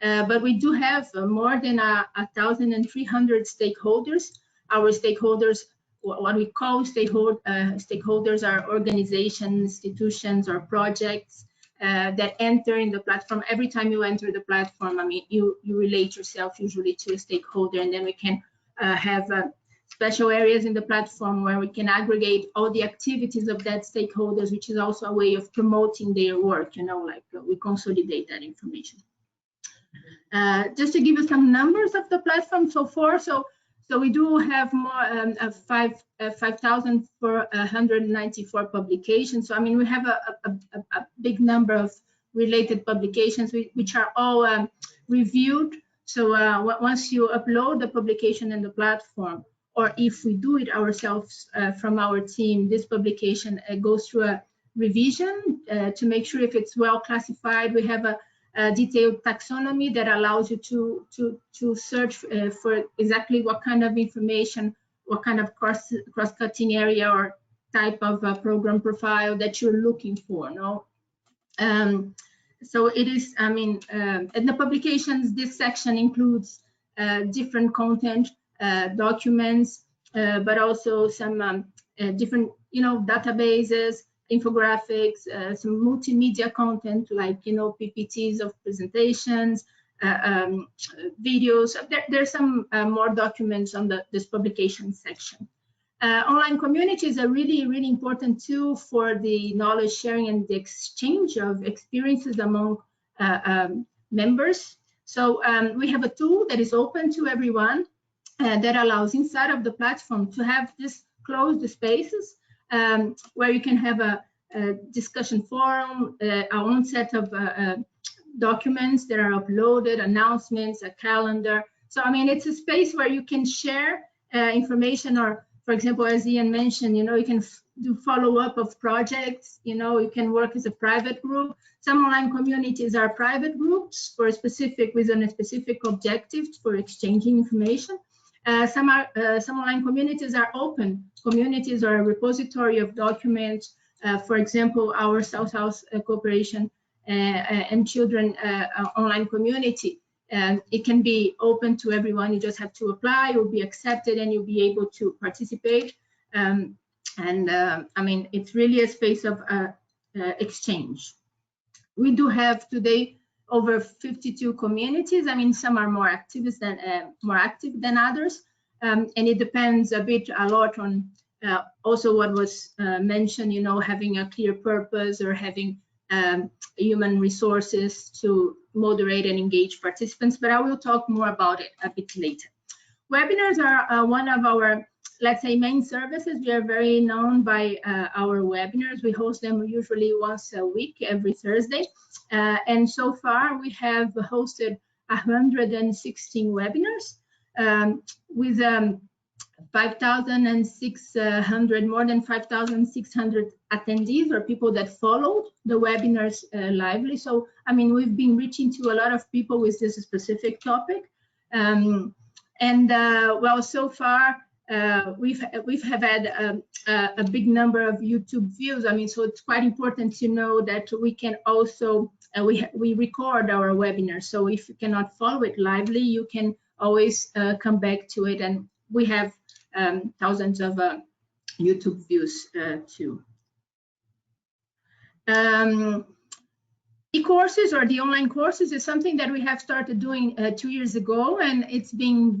But we do have more than 1,300 stakeholders. Our stakeholders, what we call stakeholders, are organizations, institutions, or projects that enter in the platform. Every time you enter the platform, I mean, you relate yourself usually to a stakeholder, and then we can have special areas in the platform where we can aggregate all the activities of that stakeholders, which is also a way of promoting their work, you know, like we consolidate that information. Just to give you some numbers of the platform so far, so we do have more 5,494 publications. So I mean, we have a big number of related publications which are all reviewed. So once you upload the publication in the platform, or if we do it ourselves from our team, this publication goes through a revision to make sure if it's well classified. We have a detailed taxonomy that allows you to search for exactly what kind of information, what kind of cross-cutting area or type of program profile that you're looking for. No, so it is. I mean, in the publications, this section includes different content, documents, but also some different, you know, databases, infographics, some multimedia content like, you know, PPTs of presentations, videos. There's some more documents on this publication section. Online communities are really, really important too for the knowledge sharing and the exchange of experiences among members. So we have a tool that is open to everyone that allows inside of the platform to have this closed spaces where you can have a discussion forum, our own set of documents that are uploaded, announcements, a calendar. So, I mean, it's a space where you can share information, or, for example, as Ian mentioned, you know, you can do follow-up of projects, you know, you can work as a private group. Some online communities are private groups for a specific, with a specific objective for exchanging information. Some online communities are open communities or a repository of documents. For example, our South-South Cooperation and Children online community. It can be open to everyone. You just have to apply, you'll be accepted, and you'll be able to participate. I mean, it's really a space of exchange. We do have today over 52 communities. I mean, some are more active than others, and it depends a lot on also what was mentioned. You know, having a clear purpose or having human resources to moderate and engage participants. But I will talk more about it a bit later. Webinars are one of our, let's say, main services. We are very known by our webinars. We host them usually once a week, every Thursday. And so far, we have hosted 116 webinars with 5,600, more than 5,600 attendees or people that followed the webinars lively. So, I mean, we've been reaching to a lot of people with this specific topic. Well, so far, we've had a big number of YouTube views. I mean, so it's quite important to know that we can also we record our webinars. So if you cannot follow it lively, you can always come back to it, and we have thousands of YouTube views too. E-courses or the online courses is something that we have started doing 2 years ago, and it's been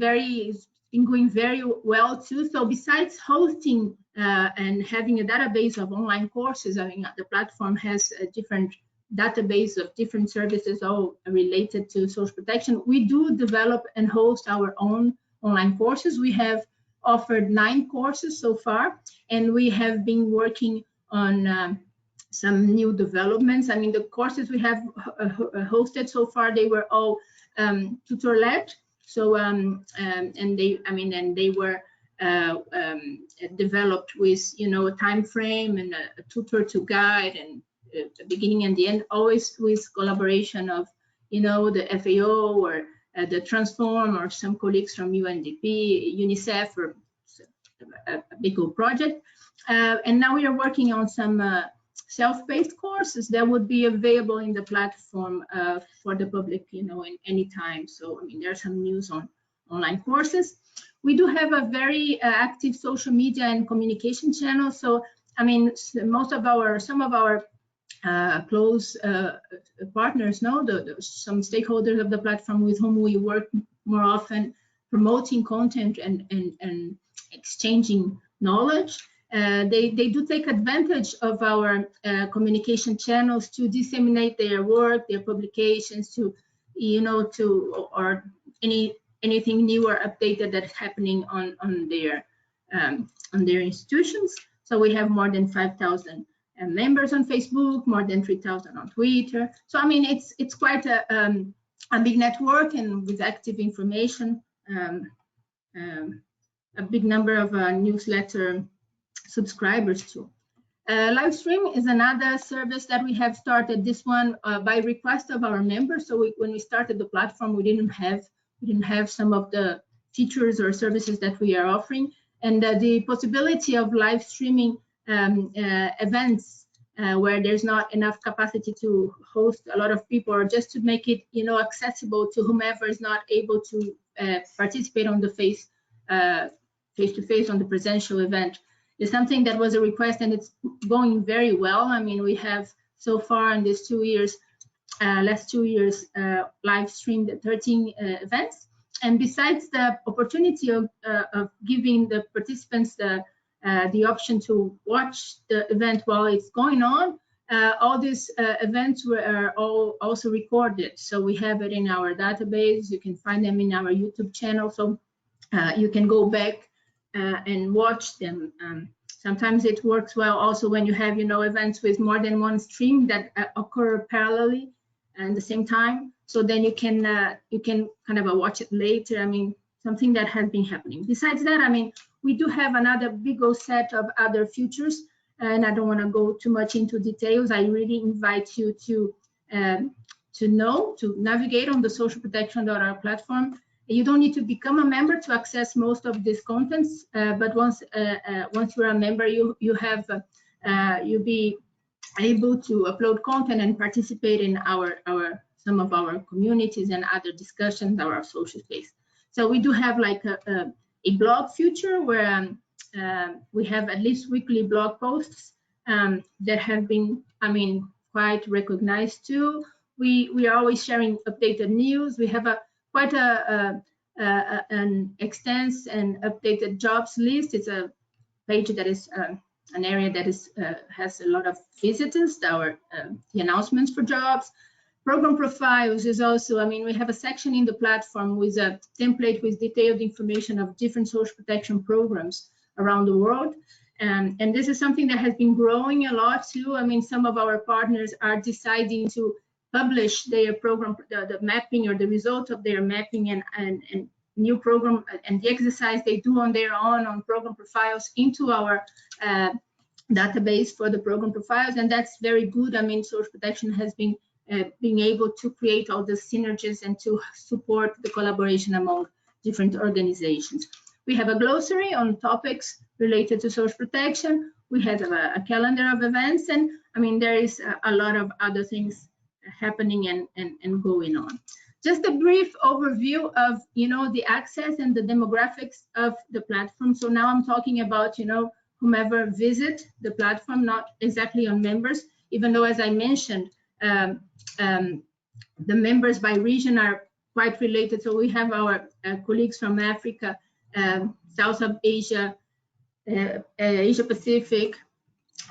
going very well too. So besides hosting and having a database of online courses, I mean, the platform has a different database of different services all related to social protection. We do develop and host our own online courses. We have offered 9 courses so far, and we have been working on some new developments. I mean, the courses we have hosted so far, they were all tutor-led. So, and they were developed with, you know, a time frame and a tutor to guide, and the beginning and the end, always with collaboration of, you know, the FAO or the Transform or some colleagues from UNDP, UNICEF, or a big old project. And now we are working on some self-paced courses that would be available in the platform for the public, you know, in any time. So, I mean, there's some news on online courses. We do have a very active social media and communication channel. So, I mean, some of our close partners know some stakeholders of the platform with whom we work more often, promoting content and exchanging knowledge. They do take advantage of our communication channels to disseminate their work, their publications, to, you know, or anything new or updated that's happening on their institutions. So we have more than 5,000 members on Facebook, more than 3,000 on Twitter. So I mean, it's quite a big network, and with active information, a big number of newsletter subscribers too. Livestream is another service that we have started. This one by request of our members. So when we started the platform, we didn't have some of the features or services that we are offering, and the possibility of live streaming events where there's not enough capacity to host a lot of people, or just to make it, you know, accessible to whomever is not able to participate on the face-to-face on the presential event, is something that was a request, and it's going very well. I mean, we have so far in these 2 years, last 2 years, live streamed 13 events. And besides the opportunity of giving the participants the option to watch the event while it's going on, all these events are all also recorded. So we have it in our database. You can find them in our YouTube channel. So you can go back and watch them. Sometimes it works well also when you have, you know, events with more than one stream that occur parallelly at the same time. So then you can kind of watch it later. I mean, something that has been happening. Besides that, I mean, we do have another big old set of other features, and I don't want to go too much into details. I really invite you to navigate on the socialprotection.org platform. You don't need to become a member to access most of these contents, but once you're a member, you'll be able to upload content and participate in some of our communities and other discussions, our social space. So we do have like a blog feature where we have at least weekly blog posts that have been, I mean, of quite recognized too. We are always sharing updated news. We have quite an extensive and updated jobs list. It's a page that is an area that is has a lot of visitors. The announcements for jobs. Program profiles is also, I mean, we have a section in the platform with a template with detailed information of different social protection programs around the world. And this is something that has been growing a lot too. I mean, some of our partners are deciding to publish their program, the mapping or the result of their mapping and new program and the exercise they do on their own on program profiles into our database for the program profiles. And that's very good. I mean, social protection has been being able to create all the synergies and to support the collaboration among different organizations. We have a glossary on topics related to social protection. We have a calendar of events, and I mean, there is a lot of other things happening and going on. Just a brief overview of, you know, the access and the demographics of the platform. So now I'm talking about, you know, whomever visit the platform, not exactly on members, even though, as I mentioned, the members by region are quite related. So we have our colleagues from Africa, South of Asia, Asia Pacific,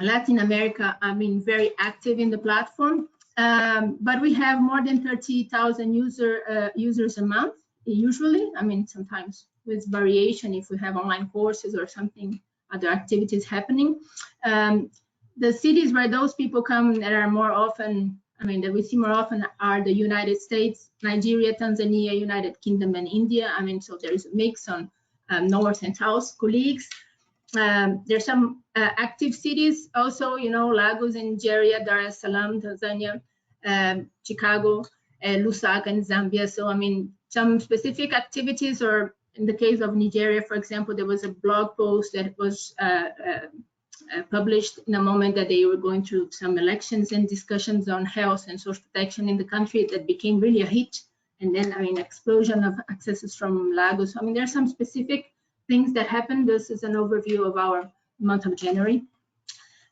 Latin America, I mean, very active in the platform. But we have more than 30,000 users a month, usually. I mean, sometimes with variation if we have online courses or something, other activities happening. The cities where those people come that are more often, I mean, that we see more often are the United States, Nigeria, Tanzania, United Kingdom, and India. I mean, so there is a mix on North and South colleagues. There's some active cities also, you know, Lagos in Nigeria, Dar es Salaam, Tanzania, Chicago, Lusaka in Zambia. So, I mean, some specific activities, or in the case of Nigeria, for example, there was a blog post that was published in a moment that they were going through some elections and discussions on health and social protection in the country that became really a hit. And then, I mean, explosion of accesses from Lagos. I mean, there are some specific things that happened. This is an overview of our month of January.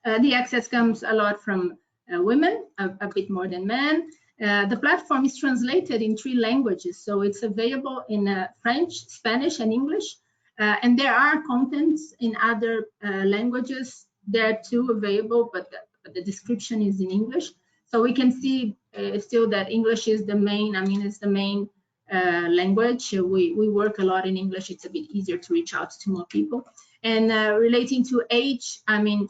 The access comes a lot from women, a bit more than men. The platform is translated in 3 languages, so it's available in French, Spanish, and English. And there are contents in other languages there too available, but the description is in English. So we can see still that English is the main, I mean, it's the main language. We work a lot in English. It's a bit easier to reach out to more people. And relating to age, I mean,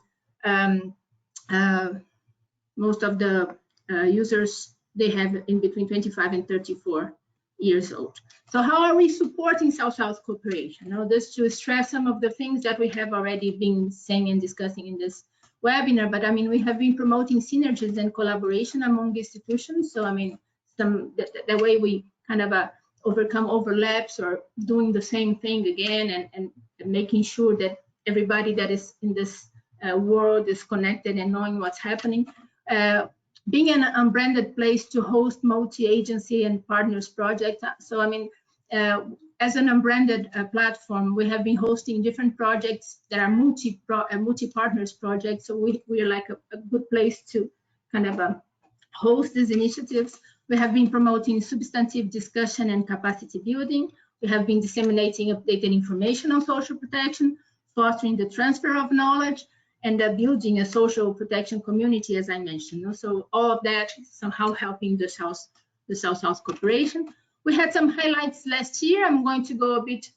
most of the users, they have in between 25 and 34 years old. So how are we supporting South-South cooperation? Now, this to stress some of the things that we have already been saying and discussing in this webinar, but I mean, we have been promoting synergies and collaboration among institutions. So I mean, the way we kind of overcome overlaps or doing the same thing again and making sure that everybody that is in this world is connected and knowing what's happening. Being an unbranded place to host multi-agency and partners projects. So I mean, as an unbranded platform, we have been hosting different projects that are multi-partners projects. So we are like a good place to kind of host these initiatives. We have been promoting substantive discussion and capacity building. We have been disseminating updated information on social protection, fostering the transfer of knowledge, and building a social protection community, as I mentioned. So all of that is somehow helping the South-South cooperation. We had some highlights last year. I'm going to go a bit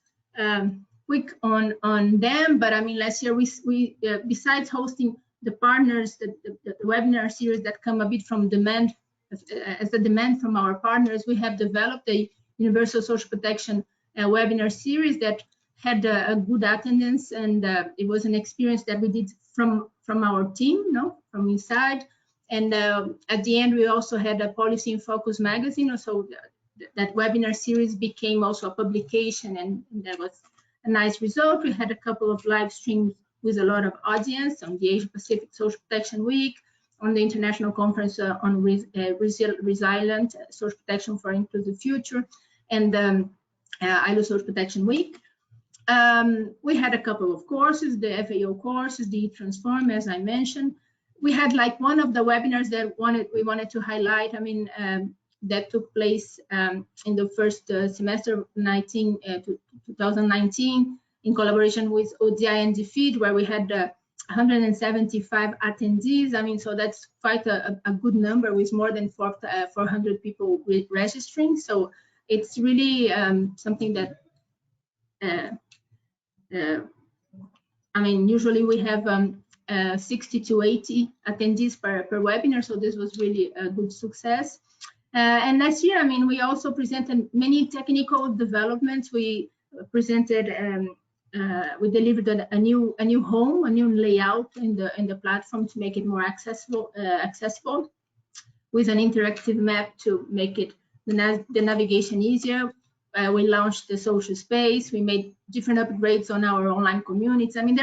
quick on them, but I mean, last year we besides hosting the partners, the webinar series that come a bit from demand, as a demand from our partners, we have developed a Universal Social Protection webinar series that had a good attendance, and it was an experience that we did from our team, from inside. And at the end, we also had a Policy in Focus magazine. So that webinar series became also a publication, and that was a nice result. We had a couple of live streams with a lot of audience on the Asia Pacific Social Protection Week, on the International Conference on Resilient Social Protection for Inclusive Future, and ILO Social Protection Week. We had a couple of courses, the FAO courses, the Transform, as I mentioned. we had like one of the webinars that we wanted to highlight. I mean, that took place in the first semester of 2019 in collaboration with ODI and DFID, where we had 175 attendees. I mean, so that's quite a good number with more than 400 people registering. So it's really something that, I mean, usually we have 60 to 80 attendees per webinar. So this was really a good success. And last year, I mean, we also presented many technical developments. We presented, we delivered a new home, a new layout in the platform to make it more accessible, with an interactive map to make it the navigation easier. We launched the social space. We made different upgrades on our online communities. I mean,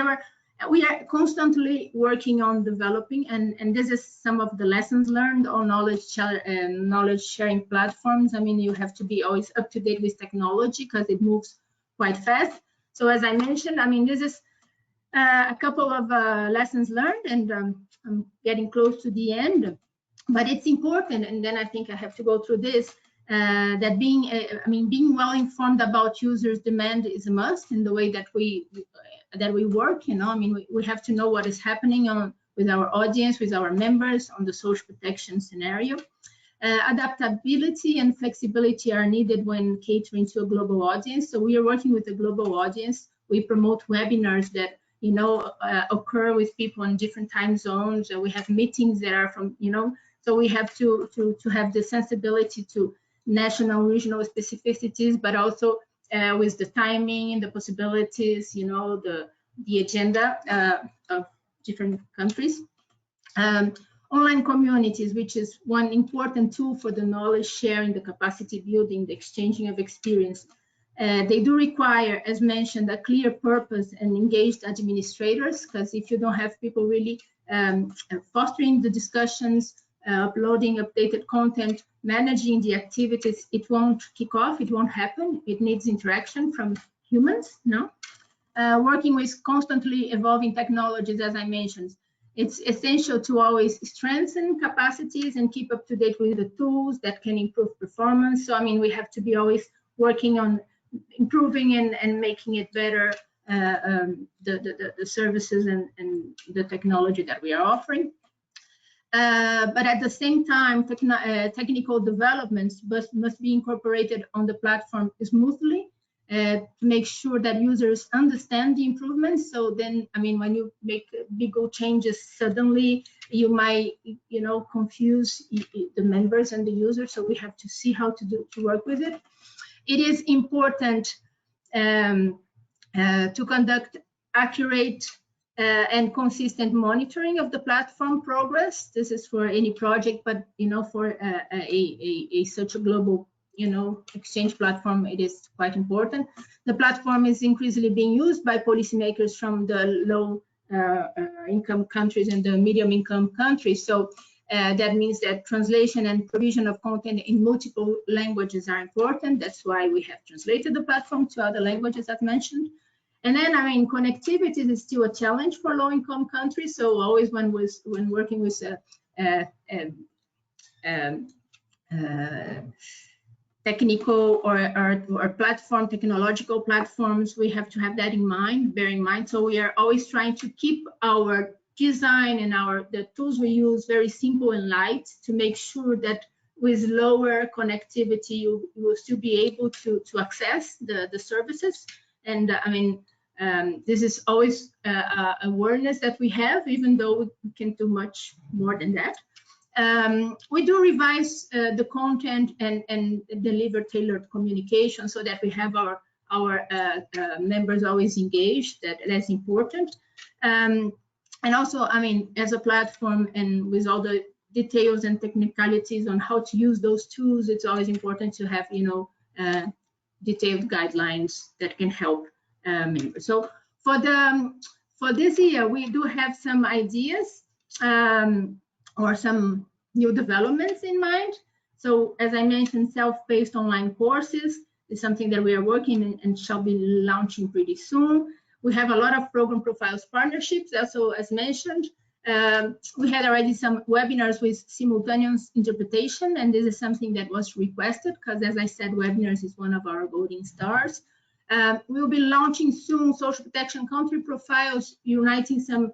we are constantly working on developing, and this is some of the lessons learned on knowledge sharing platforms. I mean, you have to be always up to date with technology because it moves quite fast. So as I mentioned, I mean, this is a couple of lessons learned, and I'm getting close to the end, but it's important. And then I think I have to go through this. That being well informed about users' demand is a must in the way that we work. You know, I mean, we have to know what is happening with our audience, with our members on the social protection scenario. Adaptability and flexibility are needed when catering to a global audience. So we are working with a global audience. We promote webinars that, you know, occur with people in different time zones. We have meetings that are from, you know, so we have to have the sensibility to national, regional specificities, but also with the timing and the possibilities, you know, the agenda of different countries. Online communities, which is one important tool for the knowledge sharing, the capacity building, the exchanging of experience. They do require, as mentioned, a clear purpose and engaged administrators, because if you don't have people really fostering the discussions, uploading updated content, managing the activities, it won't kick off, it won't happen. It needs interaction from humans, no? Working with constantly evolving technologies, as I mentioned, it's essential to always strengthen capacities and keep up to date with the tools that can improve performance. So, I mean, we have to be always working on improving and making it better, the services and the technology that we are offering. But at the same time, technical developments must be incorporated on the platform smoothly to make sure that users understand the improvements. So then, I mean, when you make big changes suddenly, you might, you know, confuse the members and the users. So we have to see how to work with it. It is important to conduct accurate and consistent monitoring of the platform progress. This is for any project, but, you know, for such a global, you know, exchange platform, it is quite important. The platform is increasingly being used by policymakers from the low income countries and the medium income countries. So that means that translation and provision of content in multiple languages are important. That's why we have translated the platform to other languages, as mentioned. And then, I mean, connectivity is still a challenge for low-income countries. So always when working with technical or platform, technological platforms, we have to have that in mind, bear in mind. So we are always trying to keep our design and the tools we use very simple and light to make sure that with lower connectivity, you will still be able to access the services. And I mean, this is always awareness that we have, even though we can do much more than that. We do revise the content and deliver tailored communication so that we have our members always engaged. That's important. And also, I mean, as a platform and with all the details and technicalities on how to use those tools, it's always important to have, you know, detailed guidelines that can help members. So for this year, we do have some ideas or some new developments in mind. So as I mentioned, self-paced online courses is something that we are working and shall be launching pretty soon. We have a lot of program profiles partnerships, also as mentioned, We had already some webinars with simultaneous interpretation, and this is something that was requested because, as I said, webinars is one of our golden stars. We'll be launching soon social protection country profiles, uniting some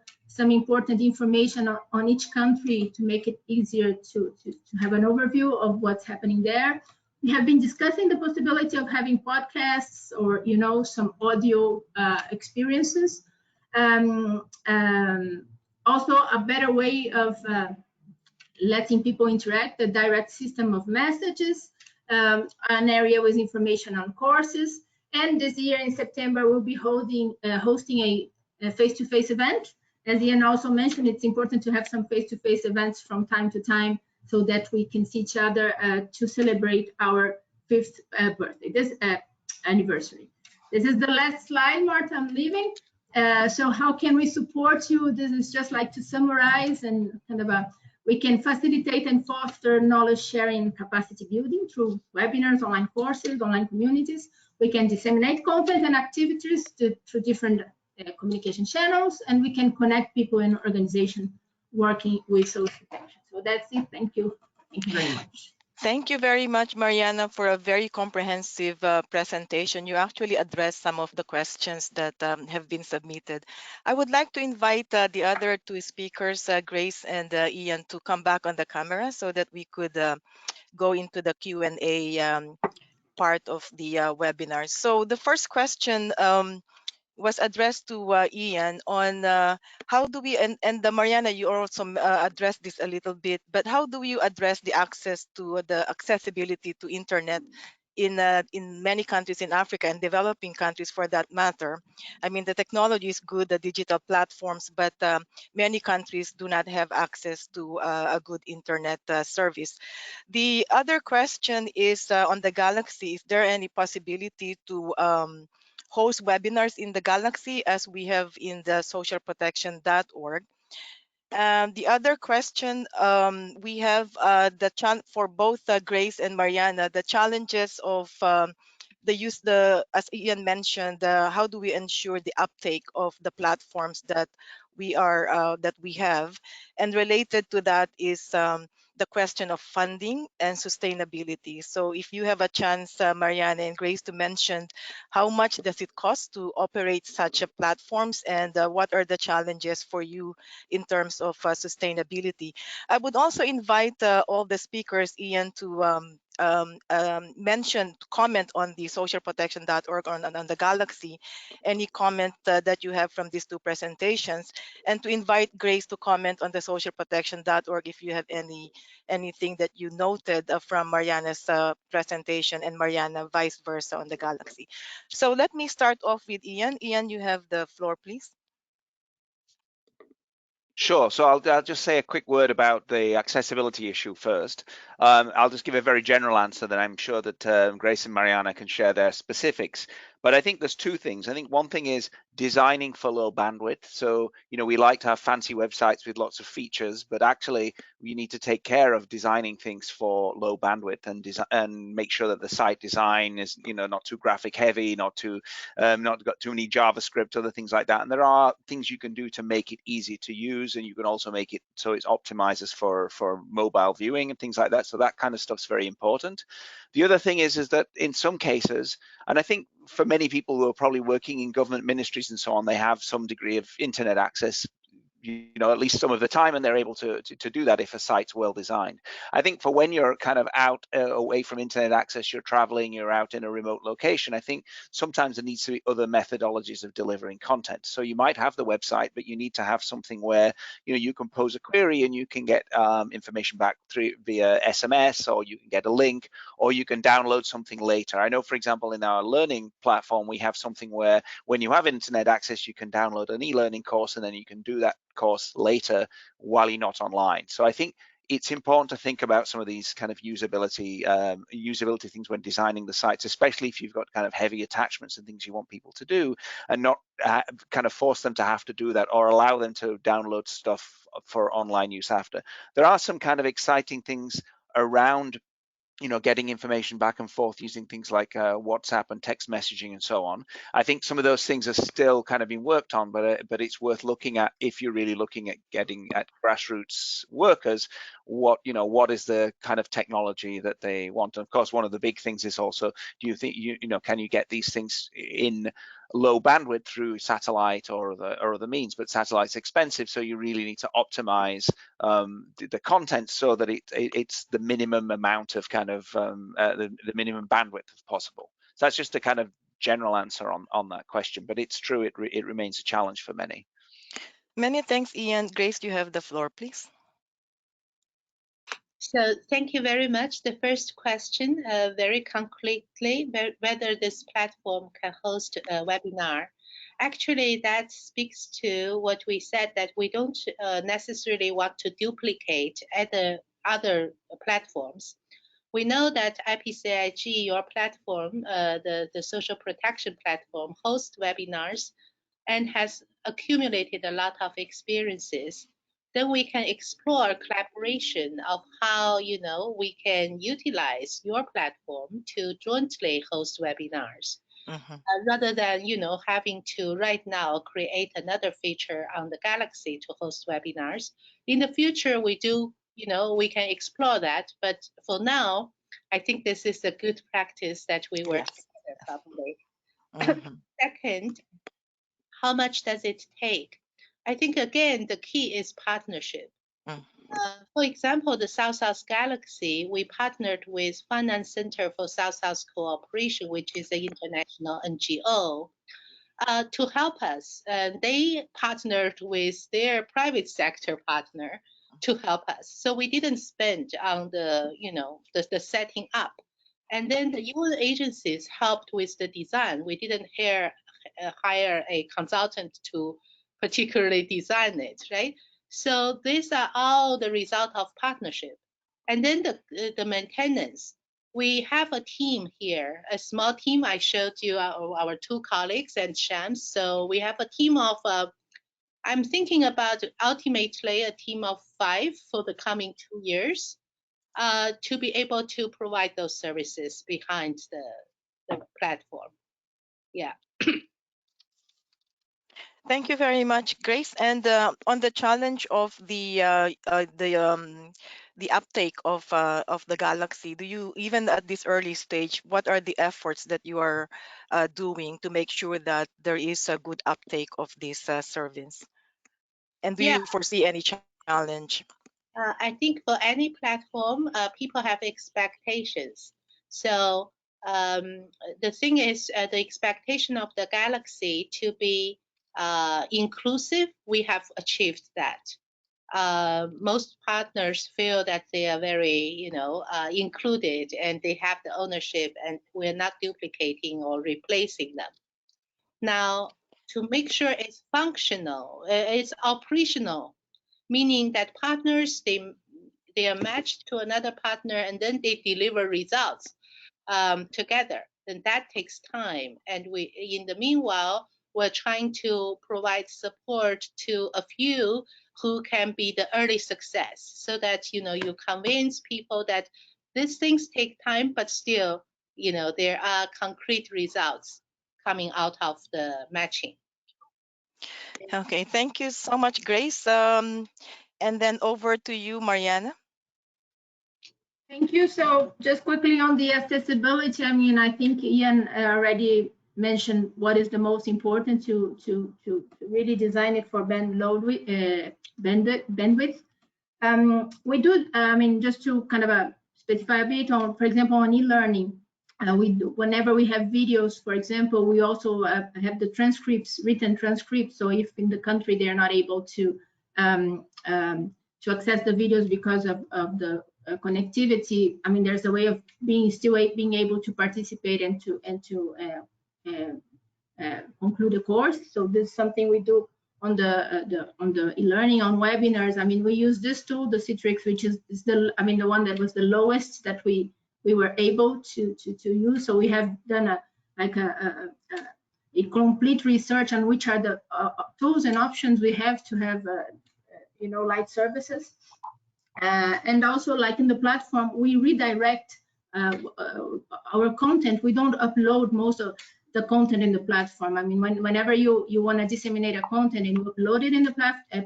important information on each country to make it easier to have an overview of what's happening there. We have been discussing the possibility of having podcasts or, some audio experiences. Also, a better way of letting people interact, a direct system of messages, an area with information on courses. And this year in September, we'll be hosting a face-to-face event. As Ian also mentioned, it's important to have some face-to-face events from time to time so that we can see each other to celebrate our 5th birthday, anniversary. This is the last slide, Marta, I'm leaving. So how can we support you? This is just like to summarize and kind of we can facilitate and foster knowledge sharing and capacity building through webinars, online courses, online communities. We can disseminate content and activities through different communication channels, and we can connect people in organizations working with social protection. So that's it. Thank you. Thank you very much. Thank you very much, Mariana, for a very comprehensive presentation. You actually addressed some of the questions that have been submitted. I would like to invite the other two speakers, Grace and Ian, to come back on the camera so that we could go into the Q&A part of the webinar. So the first question was addressed to Ian on how do we, and Mariana, you also addressed this a little bit, but how do you address the access to the accessibility to internet in many countries in Africa and developing countries for that matter? I mean, the technology is good, the digital platforms, but many countries do not have access to a good internet service. The other question is on the Galaxy. Is there any possibility to host webinars in the Galaxy as we have in the socialprotection.org? The other question, we have for both Grace and Mariana, the challenges of as Ian mentioned, how do we ensure the uptake of the platforms that we have? And related to that is the question of funding and sustainability. So if you have a chance, Mariana and Grace, to mention how much does it cost to operate such a platforms, and what are the challenges for you in terms of sustainability? I would also invite all the speakers, Ian, to comment on the socialprotection.org on the Galaxy, any comment that you have from these two presentations, and to invite Grace to comment on the socialprotection.org if you have anything that you noted from Mariana's presentation, and Mariana vice versa on the Galaxy. So let me start off with Ian. Ian, you have the floor, please. Sure. So I'll just say a quick word about the accessibility issue first. I'll just give a very general answer, then I'm sure that Grace and Mariana can share their specifics. But I think there's two things. I think one thing is designing for low bandwidth. So, we like to have fancy websites with lots of features, but actually we need to take care of designing things for low bandwidth and make sure that the site design is, not too graphic heavy, not got too many JavaScript, other things like that. And there are things you can do to make it easy to use, and you can also make it so it optimizes for mobile viewing and things like that. So that kind of stuff's very important. The other thing is that in some cases, and I think for many people who are probably working in government ministries and so on, they have some degree of internet access, at least some of the time, and they're able to do that if a site's well designed. I think for when you're kind of out away from internet access, you're traveling, you're out in a remote location, I think sometimes there needs to be other methodologies of delivering content. So you might have the website, but you need to have something where you can pose a query and you can get information back via SMS, or you can get a link, or you can download something later. I know, for example, in our learning platform, we have something where when you have internet access, you can download an e-learning course, and then you can do that course later while you're not online. So I think it's important to think about some of these kind of usability things when designing the sites, especially if you've got kind of heavy attachments and things you want people to do, and not kind of force them to have to do that, or allow them to download stuff for online use after. There are some kind of exciting things around getting information back and forth using things like WhatsApp and text messaging and so on. I think some of those things are still kind of being worked on, but it's worth looking at if you're really looking at getting at grassroots workers. What is the kind of technology that they want? And of course, one of the big things is also, do you think can you get these things in low bandwidth through satellite or other means? But satellite's expensive, so you really need to optimize the content so that it's the minimum amount of kind of the minimum bandwidth as possible. So that's just a kind of general answer on that question, but it's true, it remains a challenge for many. Many thanks, Ian. Grace, you have the floor, please. So thank you very much. The first question, very concretely, whether this platform can host a webinar. Actually, that speaks to what we said, that we don't necessarily want to duplicate other platforms. We know that IPCIG, your platform, the social protection platform, hosts webinars and has accumulated a lot of experiences. Then we can explore collaboration of how we can utilize your platform to jointly host webinars. Rather than having to right now create another feature on the Galaxy to host webinars. In the future, we can explore that, but for now, I think this is a good practice that we work together probably. Second, how much does it take? I think again the key is partnership. For example, the South-South Galaxy, we partnered with Finance Center for South-South Cooperation, which is an international NGO, to help us. They partnered with their private sector partner to help us. So we didn't spend on the setting up. And then the UN agencies helped with the design. We didn't hire a consultant to particularly design it, right? So these are all the result of partnership. And then the maintenance. We have a team here, a small team. I showed you our two colleagues and Shams. So we have a team of, I'm thinking about ultimately a team of 5 for the coming 2 years to be able to provide those services behind the platform. Yeah. Thank you very much, Grace. And on the challenge of the uptake of the Galaxy, do you, even at this early stage, what are the efforts that you are doing to make sure that there is a good uptake of this service? And do you foresee any challenge? I think for any platform, people have expectations. So the thing is, the expectation of the Galaxy to be inclusive, we have achieved that. Most partners feel that they are very, included and they have the ownership, and we're not duplicating or replacing them. Now, to make sure it's functional, it's operational, meaning that partners, they are matched to another partner and then they deliver results together. And that takes time. And in the meanwhile, we're trying to provide support to a few who can be the early success, so that you convince people that these things take time, but still there are concrete results coming out of the matching. Okay, thank you so much, Grace. And then over to you, Mariana. Thank you. So just quickly on the accessibility, I think Ian already mentioned what is the most important to really design it for bandwidth. We do, just to kind of specify a bit on, for example, on e-learning, whenever we have videos, for example, we also have the transcripts, written transcripts. So if in the country they're not able to access the videos because of the connectivity, there's a way of being able to participate and to conclude the course. So this is something we do on the e-learning, on webinars. We use this tool, the Citrix, which is the one that was the lowest that we were able to use. So we have done a complete research on which are the tools and options we have to have light services. And also, like in the platform, we redirect our content, we don't upload most of the content in the platform. I mean, whenever you want to disseminate a content and you upload it in the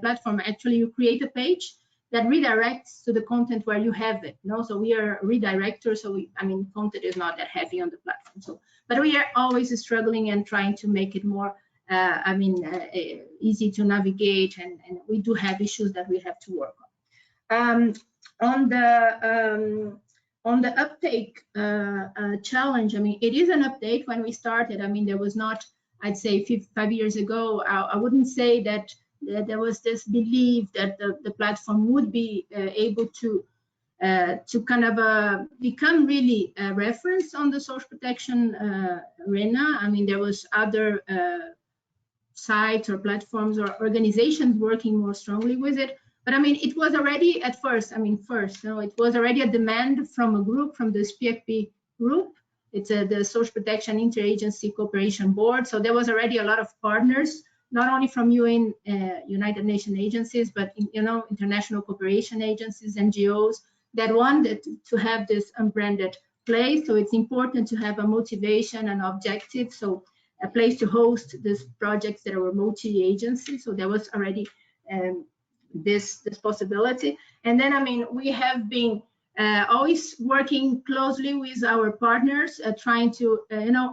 platform, actually you create a page that redirects to the content where you have it. So we are redirectors, so I mean, content is not that heavy on the platform. So, but we are always struggling and trying to make it more, easy to navigate, and we do have issues that we have to work on. On the uptake challenge, I mean, it is an update. When we started, I mean, there was not, I'd say 5 years ago, I wouldn't say that there was this belief that the platform would be able to kind of become really a reference on the social protection arena. I mean, there was other sites or platforms or organizations working more strongly with it. But I mean, it was already at first, it was already a demand from a group, from the SPIECP group. It's the Social Protection Interagency Cooperation Board. So there was already a lot of partners, not only from UN, United Nations agencies, but international cooperation agencies, NGOs, that wanted to have this unbranded place. So it's important to have a motivation and objective. So a place to host these projects that were multi-agency. So there was already this possibility. And then, I mean, we have been always working closely with our partners, trying to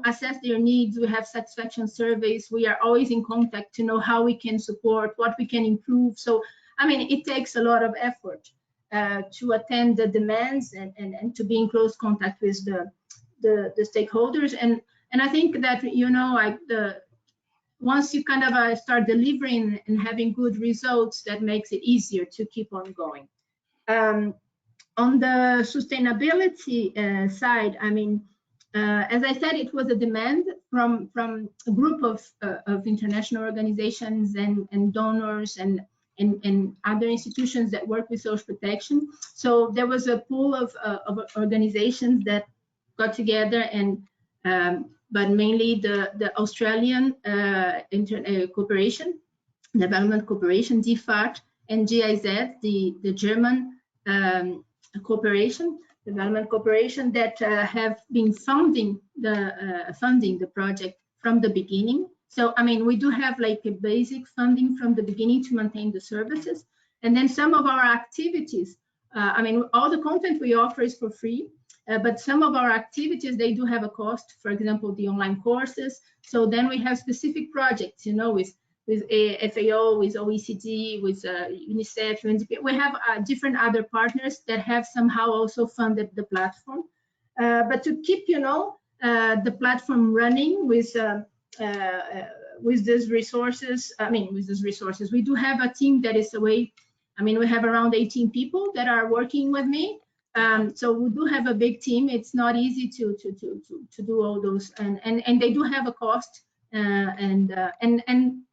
assess their needs. We have satisfaction surveys. We are always in contact to know how we can support, what we can improve. So I mean, it takes a lot of effort to attend the demands and to be in close contact with the stakeholders. And I think that once you kind of start delivering and having good results, that makes it easier to keep on going. On the sustainability side, I mean, as I said, it was a demand from a group of international organizations and donors and other institutions that work with social protection. So there was a pool of organizations that got together, and but mainly the Australian cooperation, development cooperation, DFAT, and GIZ, the German development cooperation, that have been funding the project from the beginning. So I mean, we do have like a basic funding from the beginning to maintain the services, and then some of our activities. I mean, all the content we offer is for free, but some of our activities, they do have a cost. For example, the online courses. So then we have specific projects, with FAO, with OECD, with UNICEF, UNDP. We have different other partners that have somehow also funded the platform. But to keep, the platform running with these resources, we do have a team that is away. I mean, we have around 18 people that are working with me. So we do have a big team. It's not easy to do all those, and they do have a cost. And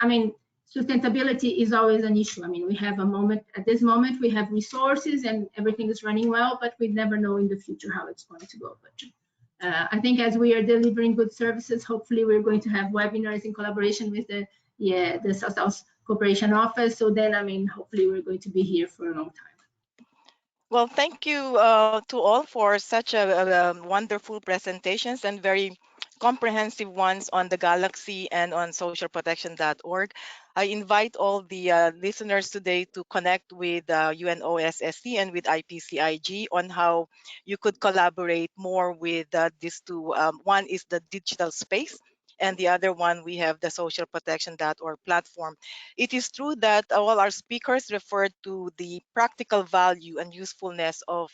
I mean, sustainability is always an issue. I mean, we have at this moment, we have resources and everything is running well, but we never know in the future how it's going to go. But I think as we are delivering good services, hopefully we're going to have webinars in collaboration with the South Cooperation Office. So then, I mean, hopefully we're going to be here for a long time. Well, thank you to all for such a wonderful presentations and very comprehensive ones on the Galaxy and on socialprotection.org. I invite all the listeners today to connect with UNOSSC and with IPCIG on how you could collaborate more with these two. One is the digital space, and the other one, we have the socialprotection.org platform. It is true that all our speakers referred to the practical value and usefulness of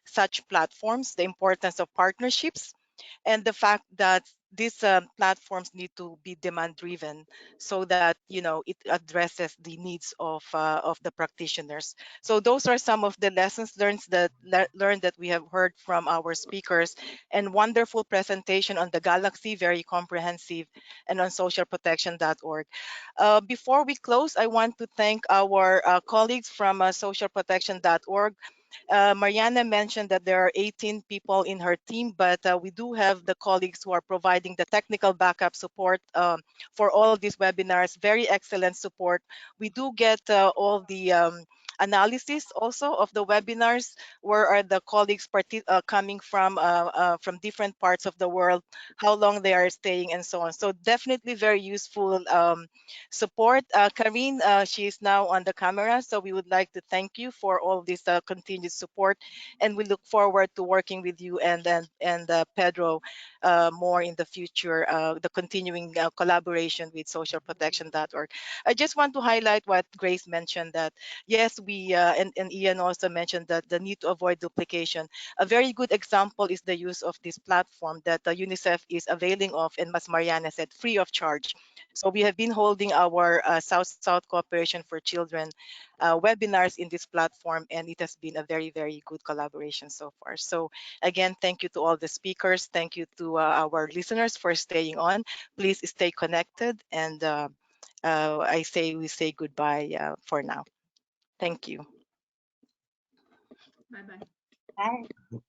such platforms, the importance of partnerships, and the fact that these platforms need to be demand driven so that it addresses the needs of the practitioners. So those are some of the lessons learned that we have heard from our speakers, and wonderful presentation on the Galaxy, very comprehensive, and on socialprotection.org. Before we close, I want to thank our colleagues from socialprotection.org. Mariana mentioned that there are 18 people in her team, but we do have the colleagues who are providing the technical backup support for all these webinars. Very excellent support. We do get all the analysis also of the webinars. Where are the colleagues coming from different parts of the world, how long they are staying, and so on. So definitely very useful support. Karine, she is now on the camera, so we would like to thank you for all this continued support, and we look forward to working with you and Pedro more in the future, the continuing collaboration with socialprotection.org. I just want to highlight what Grace mentioned, that yes, we and Ian also mentioned that the need to avoid duplication. A very good example is the use of this platform that UNICEF is availing of, and as Mariana said, free of charge. So we have been holding our South-South Cooperation for Children webinars in this platform, and it has been a very, very good collaboration so far. So again, thank you to all the speakers. Thank you to our listeners for staying on. Please stay connected, and we say goodbye for now. Thank you. Bye-bye. Bye.